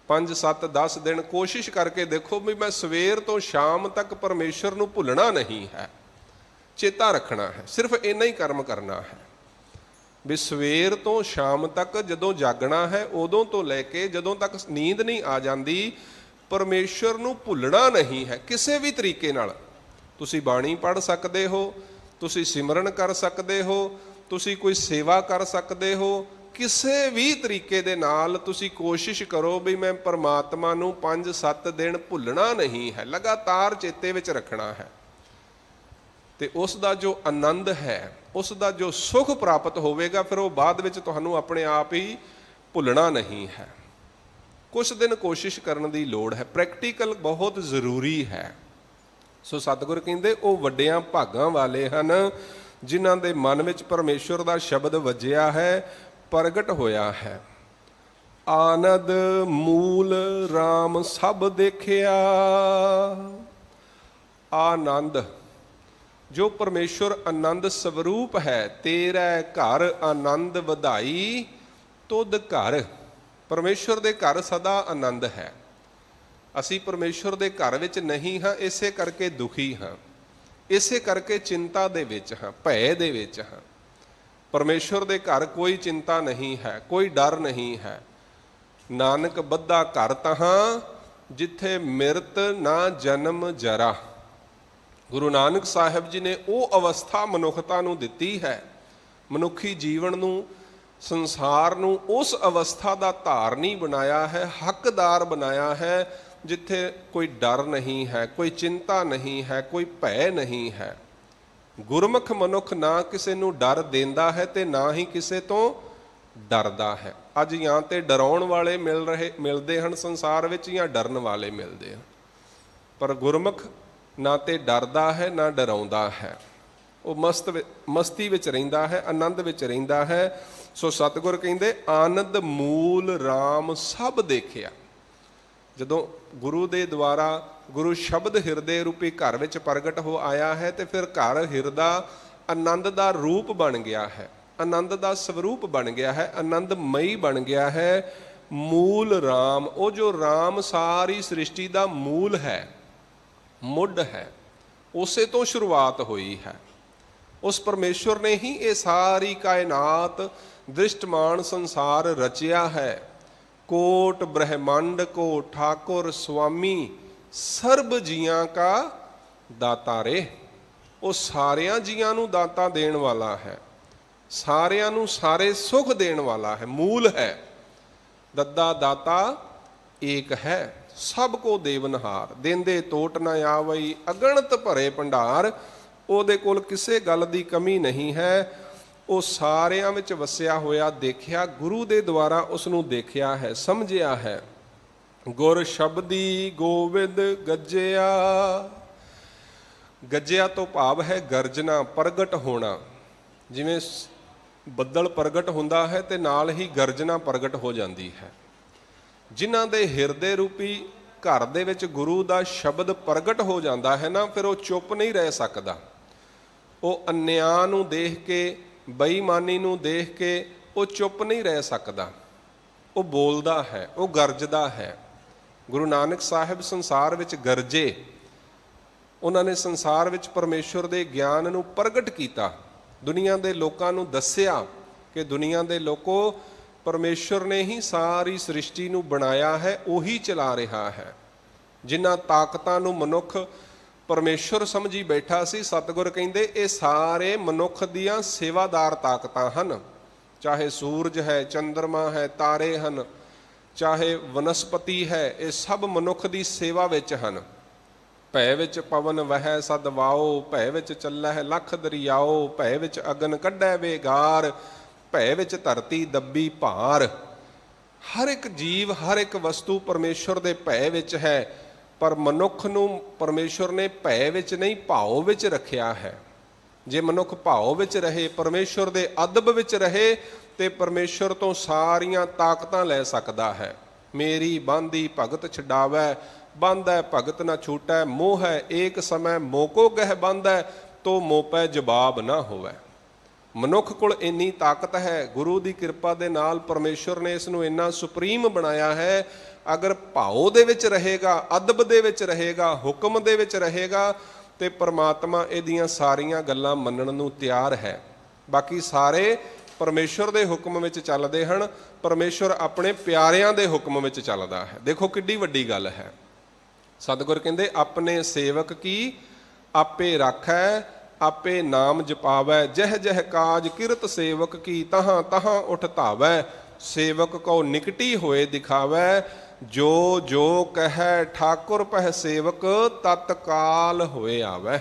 5, 7, 10 ਦਿਨ ਕੋਸ਼ਿਸ਼ ਕਰਕੇ ਦੇਖੋ ਵੀ ਮੈਂ ਸਵੇਰ ਤੋਂ ਸ਼ਾਮ ਤੱਕ ਪਰਮੇਸ਼ਰ ਨੂੰ ਭੁੱਲਣਾ ਨਹੀਂ ਹੈ, ਚੇਤਾ ਰੱਖਣਾ ਹੈ। ਸਿਰਫ ਇੰਨਾ ਹੀ ਕਰਮ ਕਰਨਾ ਹੈ ਵੀ ਸਵੇਰ ਤੋਂ ਸ਼ਾਮ ਤੱਕ ਜਦੋਂ ਜਾਗਣਾ ਹੈ, ਉਦੋਂ ਤੋਂ ਲੈ ਕੇ ਜਦੋਂ ਤੱਕ ਨੀਂਦ ਨਹੀਂ ਆ ਜਾਂਦੀ, ਪਰਮੇਸ਼ਰ ਨੂੰ ਭੁੱਲਣਾ ਨਹੀਂ ਹੈ ਕਿਸੇ ਵੀ ਤਰੀਕੇ ਨਾਲ। ਤੁਸੀਂ ਬਾਣੀ ਪੜ੍ਹ ਸਕਦੇ ਹੋ, ਤੁਸੀਂ ਸਿਮਰਨ ਕਰ ਸਕਦੇ ਹੋ, ਤੁਸੀਂ ਕੋਈ ਸੇਵਾ ਕਰ ਸਕਦੇ ਹੋ, ਕਿਸੇ ਵੀ ਤਰੀਕੇ ਦੇ ਨਾਲ ਤੁਸੀਂ ਕੋਸ਼ਿਸ਼ ਕਰੋ ਵੀ ਮੈਂ ਪਰਮਾਤਮਾ ਨੂੰ 5-7 ਦਿਨ ਭੁੱਲਣਾ ਨਹੀਂ ਹੈ, ਲਗਾਤਾਰ ਚੇਤੇ ਵਿੱਚ ਰੱਖਣਾ ਹੈ। ਤੇ ਉਸ ਦਾ ਜੋ ਆਨੰਦ ਹੈ, ਉਸ ਦਾ ਜੋ ਸੁਖ ਪ੍ਰਾਪਤ ਹੋਵੇਗਾ, ਫਿਰ ਉਹ ਬਾਅਦ ਵਿੱਚ ਤੁਹਾਨੂੰ ਆਪਣੇ ਆਪ ਹੀ ਭੁੱਲਣਾ ਨਹੀਂ ਹੈ। ਕੁਛ ਦਿਨ ਕੋਸ਼ਿਸ਼ ਕਰਨ ਦੀ ਲੋੜ ਹੈ, ਪ੍ਰੈਕਟੀਕਲ ਬਹੁਤ ਜ਼ਰੂਰੀ ਹੈ। ਸੋ ਸਤਿਗੁਰ ਕਹਿੰਦੇ ਉਹ ਵੱਡਿਆਂ ਭਾਗਾਂ ਵਾਲੇ ਹਨ ਜਿਨ੍ਹਾਂ ਦੇ ਮਨ ਵਿੱਚ ਪਰਮੇਸ਼ਰ ਦਾ ਸ਼ਬਦ ਵੱਜਿਆ ਹੈ, ਪ੍ਰਗਟ ਹੋਇਆ ਹੈ। ਆਨੰਦ ਮੂਲ RAM ਸਭ ਦੇਖਿਆ। ਆਨੰਦ, ਜੋ ਪਰਮੇਸ਼ਰ ਆਨੰਦ ਸਵਰੂਪ ਹੈ, ਤੇਰਾ ਘਰ ਆਨੰਦ ਵਧਾਈ ਤੁਧ ਘਰ। ਪਰਮੇਸ਼ਰ ਦੇ ਘਰ ਸਦਾ ਆਨੰਦ ਹੈ। ਅਸੀਂ ਪਰਮੇਸ਼ਰ ਦੇ ਘਰ ਵਿੱਚ ਨਹੀਂ ਹਾਂ, ਇਸੇ ਕਰਕੇ ਦੁਖੀ ਹਾਂ, ਇਸੇ ਕਰਕੇ ਚਿੰਤਾ ਦੇ ਵਿੱਚ ਹਾਂ, ਭੈ ਦੇ ਵਿੱਚ ਹਾਂ। ਪਰਮੇਸ਼ਰ ਦੇ ਘਰ ਕੋਈ ਚਿੰਤਾ ਨਹੀਂ ਹੈ, ਕੋਈ ਡਰ ਨਹੀਂ ਹੈ। ਨਾਨਕ ਬੱਧਾ ਘਰ ਤਹਾਂ ਜਿੱਥੇ ਮਿਰਤ ਨਾ ਜਨਮ ਜਰਾ। ਗੁਰੂ ਨਾਨਕ ਸਾਹਿਬ ਜੀ ਨੇ ਉਹ ਅਵਸਥਾ ਮਨੁੱਖਤਾ ਨੂੰ ਦਿੱਤੀ ਹੈ, ਮਨੁੱਖੀ ਜੀਵਨ ਨੂੰ, ਸੰਸਾਰ ਨੂੰ ਉਸ ਅਵਸਥਾ ਦਾ ਧਾਰਨੀ ਬਣਾਇਆ ਹੈ, ਹੱਕਦਾਰ ਬਣਾਇਆ ਹੈ, ਜਿੱਥੇ ਕੋਈ ਡਰ ਨਹੀਂ ਹੈ, ਕੋਈ ਚਿੰਤਾ ਨਹੀਂ ਹੈ, ਕੋਈ ਭੈ ਨਹੀਂ ਹੈ। ਗੁਰਮੁਖ ਮਨੁੱਖ ਨਾ ਕਿਸੇ ਨੂੰ ਡਰ ਦਿੰਦਾ ਹੈ ਤੇ ਨਾ ਹੀ ਕਿਸੇ ਤੋਂ ਡਰਦਾ ਹੈ। ਅੱਜ ਜਾਂ ਤੇ ਡਰਾਉਣ ਵਾਲੇ ਮਿਲਦੇ ਹਨ ਸੰਸਾਰ ਵਿੱਚ, ਜਾਂ ਡਰਨ ਵਾਲੇ ਮਿਲਦੇ ਹਨ। ਪਰ ਗੁਰਮੁਖ ਨਾ ਤੇ ਡਰਦਾ ਹੈ ਨਾ ਡਰਾਉਂਦਾ ਹੈ, ਉਹ ਮਸਤੀ ਵਿੱਚ ਰਹਿੰਦਾ ਹੈ, ਆਨੰਦ ਵਿੱਚ ਰਹਿੰਦਾ ਹੈ। ਸੋ ਸਤਿਗੁਰ ਕਹਿੰਦੇ ਆਨੰਦ ਮੂਲ RAM ਸਭ ਦੇਖਿਆ। ਜਦੋਂ ਗੁਰੂ ਦੇ ਦੁਆਰਾ ਗੁਰੂ ਸ਼ਬਦ ਹਿਰਦੇ ਰੂਪੀ ਘਰ ਵਿੱਚ ਪ੍ਰਗਟ ਹੋ ਆਇਆ ਹੈ, ਤੇ ਫਿਰ ਘਰ ਹਿਰਦਾ ਆਨੰਦ ਦਾ ਰੂਪ ਬਣ ਗਿਆ ਹੈ, ਆਨੰਦ ਦਾ ਸਵਰੂਪ ਬਣ ਗਿਆ ਹੈ, ਆਨੰਦਮਈ ਬਣ ਗਿਆ ਹੈ। ਮੂਲ RAM, ਉਹ ਜੋ RAM ਸਾਰੀ ਸ੍ਰਿਸ਼ਟੀ ਦਾ ਮੂਲ ਹੈ, ਮੁੱਢ ਹੈ, ਉਸੇ ਤੋਂ ਸ਼ੁਰੂਆਤ ਹੋਈ ਹੈ। उस परमेश्वर ने ही ये सारी कायनात दृष्टमान संसार रचिया है। कोट ब्रह्मांड को ठाकुर स्वामी सर्ब जियां का दाता रे। वो सारिया जियां नू दाता देण वाला है, सारिया नू सारे सुख देण वाला है, मूल है। दद्दा दाता एक है, सबको देवनहार। देंदे टोट ना आवई, अगणत भरे भंडार। ਉਹਦੇ ਕੋਲ ਕਿਸੇ ਗੱਲ ਦੀ ਕਮੀ ਨਹੀਂ ਹੈ। ਉਹ ਸਾਰਿਆਂ ਵਿੱਚ ਵਸਿਆ ਹੋਇਆ ਦੇਖਿਆ, ਗੁਰੂ ਦੇ ਦੁਆਰਾ ਉਸ ਨੂੰ ਦੇਖਿਆ ਹੈ, ਸਮਝਿਆ ਹੈ। ਗੁਰ ਸ਼ਬਦੀ ਗੋਬਿੰਦ ਗੱਜਿਆ। ਗੱਜਿਆ ਤੋਂ ਭਾਵ ਹੈ ਗਰਜਣਾ, ਪ੍ਰਗਟ ਹੋਣਾ। ਜਿਵੇਂ ਬੱਦਲ ਪ੍ਰਗਟ ਹੁੰਦਾ ਹੈ ਤੇ ਨਾਲ ਹੀ ਗਰਜਣਾ ਪ੍ਰਗਟ ਹੋ ਜਾਂਦੀ ਹੈ। ਜਿਨ੍ਹਾਂ ਦੇ ਹਿਰਦੇ ਰੂਪੀ ਘਰ ਦੇ ਵਿੱਚ ਗੁਰੂ ਦਾ ਸ਼ਬਦ ਪ੍ਰਗਟ ਹੋ ਜਾਂਦਾ ਹੈ ਨਾ, ਫਿਰ ਉਹ ਚੁੱਪ ਨਹੀਂ ਰਹਿ ਸਕਦਾ। ਉਹ ਅਨਿਆਂ ਨੂੰ ਦੇਖ ਕੇ, ਬੇਈਮਾਨੀ ਨੂੰ ਦੇਖ ਕੇ ਉਹ ਚੁੱਪ ਨਹੀਂ ਰਹਿ ਸਕਦਾ। ਉਹ ਬੋਲਦਾ ਹੈ, ਉਹ ਗਰਜਦਾ ਹੈ। ਗੁਰੂ ਨਾਨਕ ਸਾਹਿਬ ਸੰਸਾਰ ਵਿੱਚ ਗਰਜੇ। ਉਹਨਾਂ ਨੇ ਸੰਸਾਰ ਵਿੱਚ ਪਰਮੇਸ਼ਵਰ ਦੇ ਗਿਆਨ ਨੂੰ ਪ੍ਰਗਟ ਕੀਤਾ, ਦੁਨੀਆ ਦੇ ਲੋਕਾਂ ਨੂੰ ਦੱਸਿਆ ਕਿ ਦੁਨੀਆ ਦੇ ਲੋਕੋ, ਪਰਮੇਸ਼ਵਰ ਨੇ ਹੀ ਸਾਰੀ ਸ੍ਰਿਸ਼ਟੀ ਨੂੰ ਬਣਾਇਆ ਹੈ, ਉਹੀ ਚਲਾ ਰਿਹਾ ਹੈ। ਜਿਨ੍ਹਾਂ ਤਾਕਤਾਂ ਨੂੰ ਮਨੁੱਖ ਪਰਮੇਸ਼ਵਰ ਸਮਝੀ ਬੈਠਾ ਸੀ, ਸਤਿਗੁਰ ਕਹਿੰਦੇ ਇਹ ਸਾਰੇ ਮਨੁੱਖ ਦੀਆਂ ਸੇਵਾਦਾਰ ਤਾਕਤਾਂ ਹਨ। ਚਾਹੇ ਸੂਰਜ ਹੈ, ਚੰਦਰਮਾ ਹੈ, ਤਾਰੇ ਹਨ, ਚਾਹੇ ਵਨਸਪਤੀ ਹੈ, ਇਹ ਸਭ ਮਨੁੱਖ ਦੀ ਸੇਵਾ ਵਿੱਚ ਹਨ। ਭੈ ਵਿੱਚ ਪਵਨ ਵਹਿ ਸਦ ਵਾਓ, ਭੈ ਵਿੱਚ ਚੱਲੈ ਲੱਖ ਦਰਿਆਓ, ਭੈ ਵਿੱਚ ਅਗਨ ਕੱਢੈ ਵੇਗਾਰ, ਭੈ ਵਿੱਚ ਧਰਤੀ ਦੱਬੀ ਭਾਰ। ਹਰ ਇੱਕ ਜੀਵ, ਹਰ ਇੱਕ ਵਸਤੂ ਪਰਮੇਸ਼ਵਰ ਦੇ ਭੈ ਵਿੱਚ ਹੈ। ਪਰ ਮਨੁੱਖ ਨੂੰ ਪਰਮੇਸ਼ਵਰ ਨੇ ਭੈ ਵਿੱਚ ਨਹੀਂ, ਭਾਉ ਵਿੱਚ ਰੱਖਿਆ ਹੈ। ਜੇ ਮਨੁੱਖ ਭਾਉ ਵਿੱਚ ਰਹੇ, ਪਰਮੇਸ਼ਵਰ ਦੇ ਅਦਬ ਵਿੱਚ ਰਹੇ, ਤੇ ਪਰਮੇਸ਼ਵਰ ਤੋਂ ਸਾਰੀਆਂ ਤਾਕਤਾਂ ਲੈ ਸਕਦਾ ਹੈ। ਮੇਰੀ ਬਾਂਦੀ ਭਗਤ ਛਡਾਵੈ, ਬੰਧੈ ਭਗਤ ਨਾ ਛੂਟੈ, ਮੋਹ ਹੈ ਏਕ ਸਮੈ ਮੋਕੋ ਗਹਿ ਬੰਧੈ, ਤੋ ਮੋਪੈ ਜਵਾਬ ਨਾ ਹੋਵੈ। ਮਨੁੱਖ ਕੋਲ ਇੰਨੀ ਤਾਕਤ ਹੈ। ਗੁਰੂ ਦੀ ਕਿਰਪਾ ਦੇ ਨਾਲ ਪਰਮੇਸ਼ਵਰ ਨੇ ਇਸ ਨੂੰ ਇੰਨਾ ਸੁਪਰੀਮ ਬਣਾਇਆ ਹੈ। ਅਗਰ ਭਾਉ ਦੇ ਵਿੱਚ ਰਹੇਗਾ, ਅਦਬ ਦੇ ਵਿੱਚ ਰਹੇਗਾ, ਹੁਕਮ ਦੇ ਵਿੱਚ ਰਹੇਗਾ, ਤੇ ਪਰਮਾਤਮਾ ਇਹਦੀਆਂ ਸਾਰੀਆਂ ਗੱਲਾਂ ਮੰਨਣ ਨੂੰ ਤਿਆਰ ਹੈ। ਬਾਕੀ ਸਾਰੇ ਪਰਮੇਸ਼ਵਰ ਦੇ ਹੁਕਮ ਵਿੱਚ ਚੱਲਦੇ ਹਨ। ਪਰਮੇਸ਼ਵਰ ਆਪਣੇ ਪਿਆਰਿਆਂ ਦੇ ਹੁਕਮ ਵਿੱਚ ਚੱਲਦਾ ਹੈ। ਦੇਖੋ ਕਿੱਡੀ ਵੱਡੀ ਗੱਲ ਹੈ। ਸਤਿਗੁਰ ਕਹਿੰਦੇ ਆਪਣੇ ਸੇਵਕ ਕੀ ਆਪੇ ਰਾਖੈ, ਆਪੇ ਨਾਮ ਜਪਾਵੈ, ਜਹ ਜਹ ਕਾਜ ਕਿਰਤ ਸੇਵਕ ਕੀ, ਤਹਾਂ ਤਹਾਂ ਉਠ ਧਾਵੈ। ਸੇਵਕ ਕੋ ਨਿਕਟੀ ਹੋਏ ਦਿਖਾਵੈ, ਜੋ ਜੋ ਕਹਿ ਠਾਕੁਰ ਪਹਿ ਸੇਵਕ, ਤਤਕਾਲ ਹੋਏ ਆਵੈ।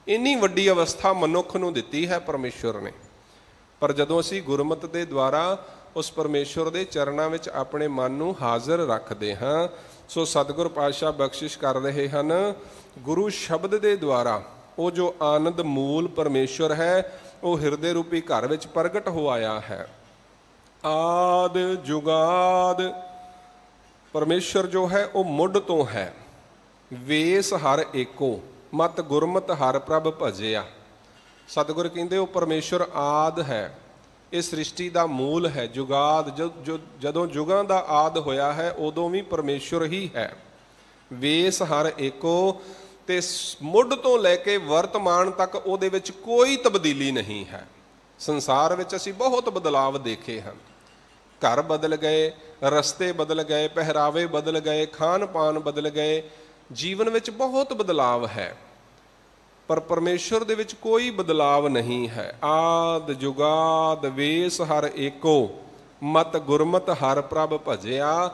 ਇੰਨੀ ਵੱਡੀ ਅਵਸਥਾ ਮਨੁੱਖ ਨੂੰ ਦਿੱਤੀ ਹੈ ਪਰਮੇਸ਼ਵਰ ਨੇ। ਪਰ ਜਦੋਂ ਅਸੀਂ ਗੁਰਮਤਿ ਦੇ ਦੁਆਰਾ ਉਸ ਪਰਮੇਸ਼ਵਰ ਦੇ ਚਰਨਾਂ ਵਿੱਚ ਆਪਣੇ ਮਨ ਨੂੰ ਹਾਜ਼ਰ ਰੱਖਦੇ ਹਾਂ, ਸੋ ਸਤਿਗੁਰ ਪਾਤਸ਼ਾਹ ਬਖਸ਼ਿਸ਼ ਕਰ ਰਹੇ ਹਨ। ਗੁਰੂ ਸ਼ਬਦ ਦੇ ਦੁਆਰਾ ਉਹ ਜੋ ਆਨੰਦ ਮੂਲ ਪਰਮੇਸ਼ਵਰ ਹੈ, ਉਹ ਹਿਰਦੇ ਰੂਪੀ ਘਰ ਵਿੱਚ ਪ੍ਰਗਟ ਹੋ ਆਇਆ ਹੈ। ਆਦ ਜੁਗਾਦ ਪਰਮੇਸ਼ਵਰ ਜੋ ਹੈ ਉਹ ਮੁੱਢ ਤੋਂ ਹੈ। ਵੇਸ ਹਰ ਏਕੋ, ਮਤ ਗੁਰਮਤਿ ਹਰ ਪ੍ਰਭ ਭਜਿਆ। ਸਤਿਗੁਰ ਕਹਿੰਦੇ ਉਹ ਪਰਮੇਸ਼ਵਰ ਆਦ ਹੈ, ਇਹ ਸ੍ਰਿਸ਼ਟੀ ਦਾ ਮੂਲ ਹੈ। ਜੁਗਾਦ, ਜਦੋਂ ਯੁਗਾਂ ਦਾ ਆਦ ਹੋਇਆ ਹੈ, ਉਦੋਂ ਵੀ ਪਰਮੇਸ਼ਵਰ ਹੀ ਹੈ। ਵੇਸ ਹਰ ਏਕੋ, ਤੇ ਮੁੱਢ ਤੋਂ ਲੈ ਕੇ ਵਰਤਮਾਨ ਤੱਕ ਉਹਦੇ ਵਿੱਚ ਕੋਈ ਤਬਦੀਲੀ ਨਹੀਂ ਹੈ। ਸੰਸਾਰ ਵਿੱਚ ਅਸੀਂ ਬਹੁਤ ਬਦਲਾਵ ਦੇਖੇ ਹਨ। ਘਰ ਬਦਲ ਗਏ, ਰਸਤੇ ਬਦਲ ਗਏ, ਪਹਿਰਾਵੇ ਬਦਲ ਗਏ, ਖਾਣ ਪਾਨ ਬਦਲ ਗਏ, ਜੀਵਨ ਵਿੱਚ ਬਹੁਤ ਬਦਲਾਵ ਹੈ। ਪਰ ਪਰਮੇਸ਼ਵਰ ਦੇ ਵਿੱਚ ਕੋਈ ਬਦਲਾਵ ਨਹੀਂ ਹੈ। ਆਦ ਜੁਗਾਦ ਵੇਸ ਹਰ ਏਕੋ, ਮਤ ਗੁਰਮਤਿ ਹਰ ਪ੍ਰਭ ਭਜਿਆ।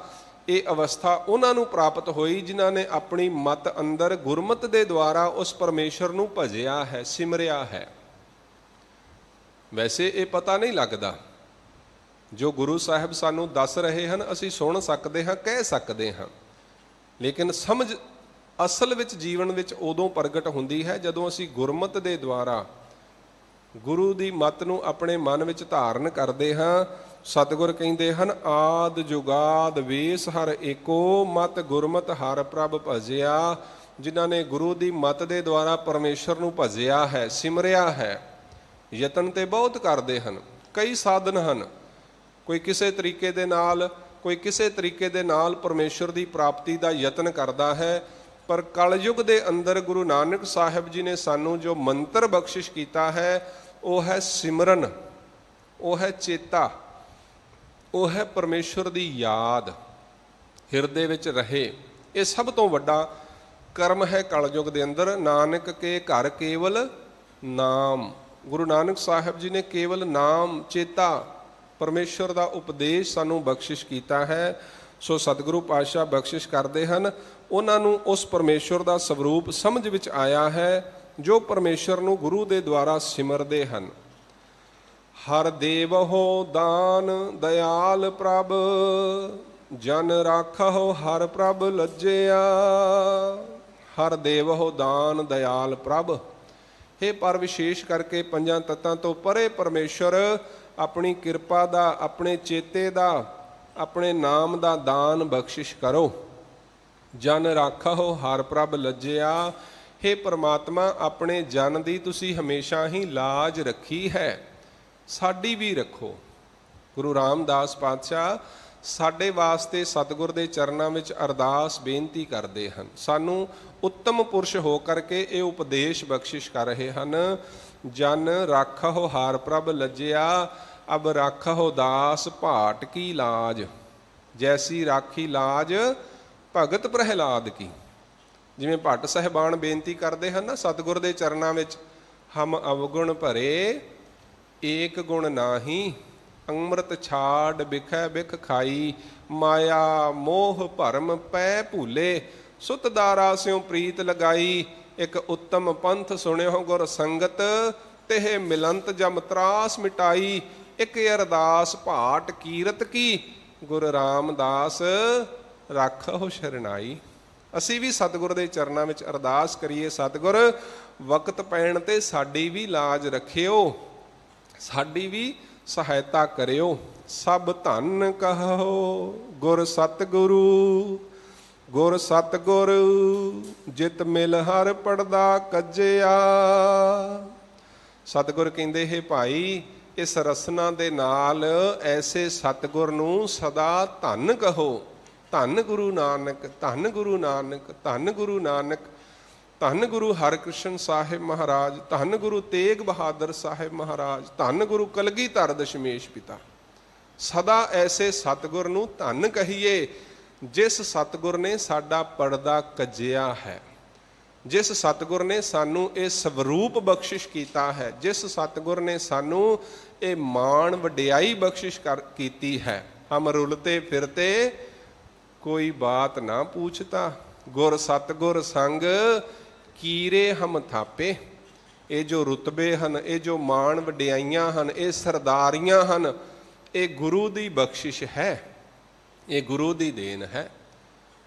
ਇਹ ਅਵਸਥਾ ਉਹਨਾਂ ਨੂੰ ਪ੍ਰਾਪਤ ਹੋਈ ਜਿਨ੍ਹਾਂ ਨੇ ਆਪਣੀ ਮਤ ਅੰਦਰ ਗੁਰਮਤਿ ਦੇ ਦੁਆਰਾ ਉਸ ਪਰਮੇਸ਼ਵਰ ਨੂੰ ਭਜਿਆ ਹੈ, ਸਿਮਰਿਆ ਹੈ। ਵੈਸੇ ਇਹ ਪਤਾ ਨਹੀਂ ਲੱਗਦਾ। ਜੋ ਗੁਰੂ ਸਾਹਿਬ ਸਾਨੂੰ ਦੱਸ ਰਹੇ ਹਨ, ਅਸੀਂ ਸੁਣ ਸਕਦੇ ਹਾਂ, ਕਹਿ ਸਕਦੇ ਹਾਂ, ਲੇਕਿਨ ਸਮਝ ਅਸਲ ਵਿੱਚ ਜੀਵਨ ਵਿੱਚ ਉਦੋਂ ਪ੍ਰਗਟ ਹੁੰਦੀ ਹੈ ਜਦੋਂ ਅਸੀਂ ਗੁਰਮਤਿ ਦੇ ਦੁਆਰਾ ਗੁਰੂ ਦੀ ਮੱਤ ਨੂੰ ਆਪਣੇ ਮਨ ਵਿੱਚ ਧਾਰਨ ਕਰਦੇ ਹਾਂ। ਸਤਿਗੁਰ ਕਹਿੰਦੇ ਹਨ, ਆਦ ਜੁਗਾਦ ਵੇਸ ਹਰ ਏਕੋ, ਮਤ ਗੁਰਮਤਿ ਹਰ ਪ੍ਰਭ ਭਜਿਆ। ਜਿਨ੍ਹਾਂ ਨੇ ਗੁਰੂ ਦੀ ਮੱਤ ਦੇ ਦੁਆਰਾ ਪਰਮੇਸ਼ਰ ਨੂੰ ਭਜਿਆ ਹੈ, ਸਿਮਰਿਆ ਹੈ। ਯਤਨ ਤੇ ਬਹੁਤ ਕਰਦੇ ਹਨ, ਕਈ ਸਾਧਨ ਹਨ। ਕੋਈ ਕਿਸੇ ਤਰੀਕੇ ਦੇ ਨਾਲ, ਕੋਈ ਕਿਸੇ ਤਰੀਕੇ ਦੇ ਨਾਲ ਪਰਮੇਸ਼ਰ ਦੀ ਪ੍ਰਾਪਤੀ ਦਾ ਯਤਨ ਕਰਦਾ ਹੈ। ਪਰ ਕਲਯੁਗ ਦੇ ਅੰਦਰ ਗੁਰੂ ਨਾਨਕ ਸਾਹਿਬ ਜੀ ਨੇ ਸਾਨੂੰ ਜੋ ਮੰਤਰ ਬਖਸ਼ਿਸ਼ ਕੀਤਾ ਹੈ ਉਹ ਹੈ ਸਿਮਰਨ, ਉਹ ਹੈ ਚੇਤਾ, ਉਹ ਹੈ ਪਰਮੇਸ਼ਵਰ ਦੀ ਯਾਦ ਹਿਰਦੇ ਵਿੱਚ ਰਹੇ। ਇਹ ਸਭ ਤੋਂ ਵੱਡਾ ਕਰਮ ਹੈ ਕਲਯੁਗ ਦੇ ਅੰਦਰ। ਨਾਨਕ ਕੇ ਘਰ ਕੇਵਲ ਨਾਮ, ਗੁਰੂ ਨਾਨਕ ਸਾਹਿਬ ਜੀ ਨੇ ਕੇਵਲ ਨਾਮ, ਚੇਤਾ, ਪਰਮੇਸ਼ਵਰ ਦਾ ਉਪਦੇਸ਼ ਸਾਨੂੰ ਬਖਸ਼ਿਸ਼ ਕੀਤਾ ਹੈ। ਸੋ ਸਤਿਗੁਰੂ ਪਾਤਸ਼ਾਹ ਬਖਸ਼ਿਸ਼ ਕਰਦੇ ਹਨ, ਉਹਨਾਂ ਨੂੰ ਉਸ ਪਰਮੇਸ਼ਵਰ ਦਾ ਸਵਰੂਪ ਸਮਝ ਵਿੱਚ ਆਇਆ ਹੈ ਜੋ ਪਰਮੇਸ਼ਵਰ ਨੂੰ ਗੁਰੂ ਦੇ ਦੁਆਰਾ ਸਿਮਰਦੇ ਹਨ। ਹਰ ਦੇਵਹੁ ਦਾਨ ਦਇਆਲ ਪ੍ਰਭ, ਜਨ ਰਾਖਹੁ ਹਰ ਪ੍ਰਭ ਲੱਜਿਆ। ਹਰ ਦੇਵਹੁ ਦਾਨ ਦਇਆਲ ਪ੍ਰਭ, ਇਹ ਪਰ ਵਿਸ਼ੇਸ਼ ਕਰਕੇ ਪੰਜਾਂ ਤੱਤਾਂ ਤੋਂ ਪਰੇ ਪਰਮੇਸ਼ਵਰ ਆਪਣੀ ਕਿਰਪਾ ਦਾ, ਆਪਣੇ ਚੇਤੇ ਦਾ, ਆਪਣੇ ਨਾਮ ਦਾ ਦਾਨ ਬਖਸ਼ਿਸ਼ ਕਰੋ। ਜਨ ਰਾਖਹੁ ਹਰ ਪ੍ਰਭ ਲੱਜਿਆ। ਹੇ ਪਰਮਾਤਮਾ, ਆਪਣੇ ਜਨ ਦੀ ਤੁਸੀਂ ਹਮੇਸ਼ਾ ਹੀ ਲਾਜ ਰੱਖੀ ਹੈ, ਸਾਡੀ ਵੀ ਰੱਖੋ। ਗੁਰੂ ਰਾਮਦਾਸ ਪਾਤਸ਼ਾਹ ਸਾਡੇ ਵਾਸਤੇ ਸਤਿਗੁਰ ਦੇ ਚਰਨਾਂ ਵਿੱਚ ਅਰਦਾਸ ਬੇਨਤੀ ਕਰਦੇ ਹਨ। ਸਾਨੂੰ ਉੱਤਮ ਪੁਰਸ਼ ਹੋ ਕਰਕੇ ਇਹ ਉਪਦੇਸ਼ ਬਖਸ਼ਿਸ਼ ਕਰ ਰਹੇ ਹਨ। ਜਨ ਰਾਖਹੁ ਹਰ ਪ੍ਰਭ ਲੱਜਿਆ, ਅਬ ਰਾਖਹੁ ਦਾਸ ਭਾਟ ਕੀ ਲਾਜ। ਜੈਸੀ ਰਾਖੀ ਲਾਜ ਭਗਤ ਪ੍ਰਹਿਲਾਦ ਕੀ। ਜਿਵੇਂ ਭੱਟ ਸਾਹਿਬਾਨ ਬੇਨਤੀ ਕਰਦੇ ਹਨ ਨਾ ਸਤਿਗੁਰ ਦੇ ਚਰਨਾਂ ਵਿੱਚ, ਹਮ ਅਵਗੁਣ ਭਰੇ ਏਕ ਗੁਣ ਨਾਹੀ, ਅੰਮ੍ਰਿਤ ਛਾੜ ਬਿਖੈ ਬਿਖ ਖਾਈ, ਮਾਇਆ ਮੋਹ ਭਰਮ ਪੈ ਭੂਲੇ, ਸੁਤ ਦਾਰਾ ਸਿਉ ਪ੍ਰੀਤ ਲਗਾਈ। ਇੱਕ ਉੱਤਮ ਪੰਥ ਸੁਣਿਓ ਗੁਰ ਸੰਗਤ, ਤਿਹ ਮਿਲੰਤ ਜਮ ਤਰਾਸ ਮਿਟਾਈ। ਇੱਕ ਅਰਦਾਸ ਭਾਟ ਕੀਰਤ ਕੀ, ਗੁਰੂ ਰਾਮਦਾਸ ਰਾਖਹੁ ਸ਼ਰਨਾਈ। ਅਸੀਂ ਵੀ ਸਤਿਗੁਰ ਦੇ ਚਰਨਾਂ ਵਿੱਚ ਅਰਦਾਸ ਕਰੀਏ, ਸਤਿਗੁਰ ਵਕਤ ਪੈਣ ਤੇ ਸਾਡੀ ਵੀ ਲਾਜ ਰੱਖਿਓ, ਸਾਡੀ ਵੀ ਸਹਾਇਤਾ ਕਰਿਓ। ਸਭ ਧੰਨ ਕਹੋ ਗੁਰ ਸਤਿਗੁਰੂ, ਗੁਰ ਸਤਿਗੁਰ ਜਿਤ ਮਿਲ ਹਰ ਪੜਦਾ ਕੱਜਿਆ। ਸਤਿਗੁਰ ਕਹਿੰਦੇ, ਹੈ ਭਾਈ, ਇਸ ਰਸਨਾ ਦੇ ਨਾਲ ਐਸੇ ਸਤਿਗੁਰ ਨੂੰ ਸਦਾ ਧੰਨ ਕਹੋ। ਧੰਨ ਗੁਰੂ ਨਾਨਕ, ਧੰਨ ਗੁਰੂ ਨਾਨਕ, ਧੰਨ ਗੁਰੂ ਨਾਨਕ, ਧੰਨ ਗੁਰੂ ਹਰਿਕ੍ਰਿਸ਼ਨ ਸਾਹਿਬ ਮਹਾਰਾਜ, ਧੰਨ ਗੁਰੂ ਤੇਗ ਬਹਾਦਰ ਸਾਹਿਬ ਮਹਾਰਾਜ, ਧੰਨ ਗੁਰੂ ਕਲਗੀਧਰ ਦਸ਼ਮੇਸ਼ ਪਿਤਾ। ਸਦਾ ਐਸੇ ਸਤਿਗੁਰ ਨੂੰ ਧੰਨ ਕਹੀਏ ਜਿਸ ਸਤਿਗੁਰ ਨੇ ਸਾਡਾ ਪਰਦਾ ਕੱਜਿਆ ਹੈ, ਜਿਸ ਸਤਿਗੁਰ ਨੇ ਸਾਨੂੰ ਇਹ ਸਵਰੂਪ ਬਖਸ਼ਿਸ਼ ਕੀਤਾ ਹੈ, ਜਿਸ ਸਤਿਗੁਰ ਨੇ ਸਾਨੂੰ ਇਹ ਮਾਣ ਵਡਿਆਈ ਬਖਸ਼ਿਸ਼ ਕੀਤੀ ਹੈ। ਹਮ ਰੁਲਤੇ ਫਿਰਤੇ ਕੋਈ ਬਾਤ ਨਾ ਪੁੱਛਤਾ, ਗੁਰ ਸਤਿਗੁਰ ਸੰਗ ਕੀਰੇ ਹਮ ਥਾਪੇ। ਇਹ ਜੋ ਰੁਤਬੇ ਹਨ, ਇਹ ਜੋ ਮਾਣ ਵਡਿਆਈਆਂ ਹਨ, ਇਹ ਸਰਦਾਰੀਆਂ ਹਨ, ਇਹ ਗੁਰੂ ਦੀ ਬਖਸ਼ਿਸ਼ ਹੈ, ਇਹ ਗੁਰੂ ਦੀ ਦੇਣ ਹੈ।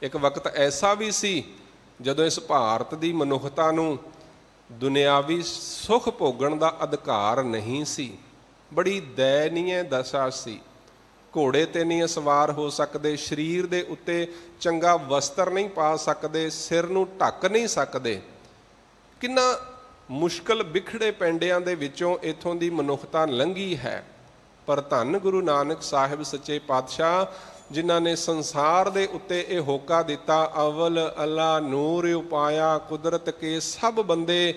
ਇੱਕ ਵਕਤ ਐਸਾ ਵੀ ਸੀ ਜਦੋਂ ਇਸ ਭਾਰਤ ਦੀ ਮਨੁੱਖਤਾ ਨੂੰ ਦੁਨਿਆਵੀ ਸੁੱਖ ਭੋਗਣ ਦਾ ਅਧਿਕਾਰ ਨਹੀਂ ਸੀ। ਬੜੀ ਦਇਨੀय ਦਸ਼ਾ ਸੀ। ਘੋੜੇ ਤੇ ਨਹੀਂ ਸਵਾਰ ਹੋ ਸਕਦੇ, ਸਰੀਰ ਦੇ ਉੱਤੇ ਚੰਗਾ ਵਸਤਰ ਨਹੀਂ ਪਾ ਸਕਦੇ, ਸਿਰ ਨੂੰ ਢੱਕ ਨਹੀਂ ਸਕਦੇ। ਕਿੰਨਾ ਮੁਸ਼ਕਲ ਵਿਖੜੇ ਪੈਂਡਿਆਂ ਦੇ ਵਿੱਚੋਂ ਇੱਥੋਂ ਦੀ ਮਨੁੱਖਤਾ ਲੰਘੀ ਹੈ। ਪਰ ਧੰਨ ਗੁਰੂ ਨਾਨਕ ਸਾਹਿਬ ਸੱਚੇ ਪਾਤਸ਼ਾਹ, ਜਿਨ੍ਹਾਂ ਨੇ ਸੰਸਾਰ ਦੇ ਉੱਤੇ ਇਹ ਹੋਕਾ ਦਿੱਤਾ, ਅਵਲ ਅੱਲਾ ਨੂਰ ਉਪਾਇਆ ਕੁਦਰਤ ਕੇ ਸਭ ਬੰਦੇ,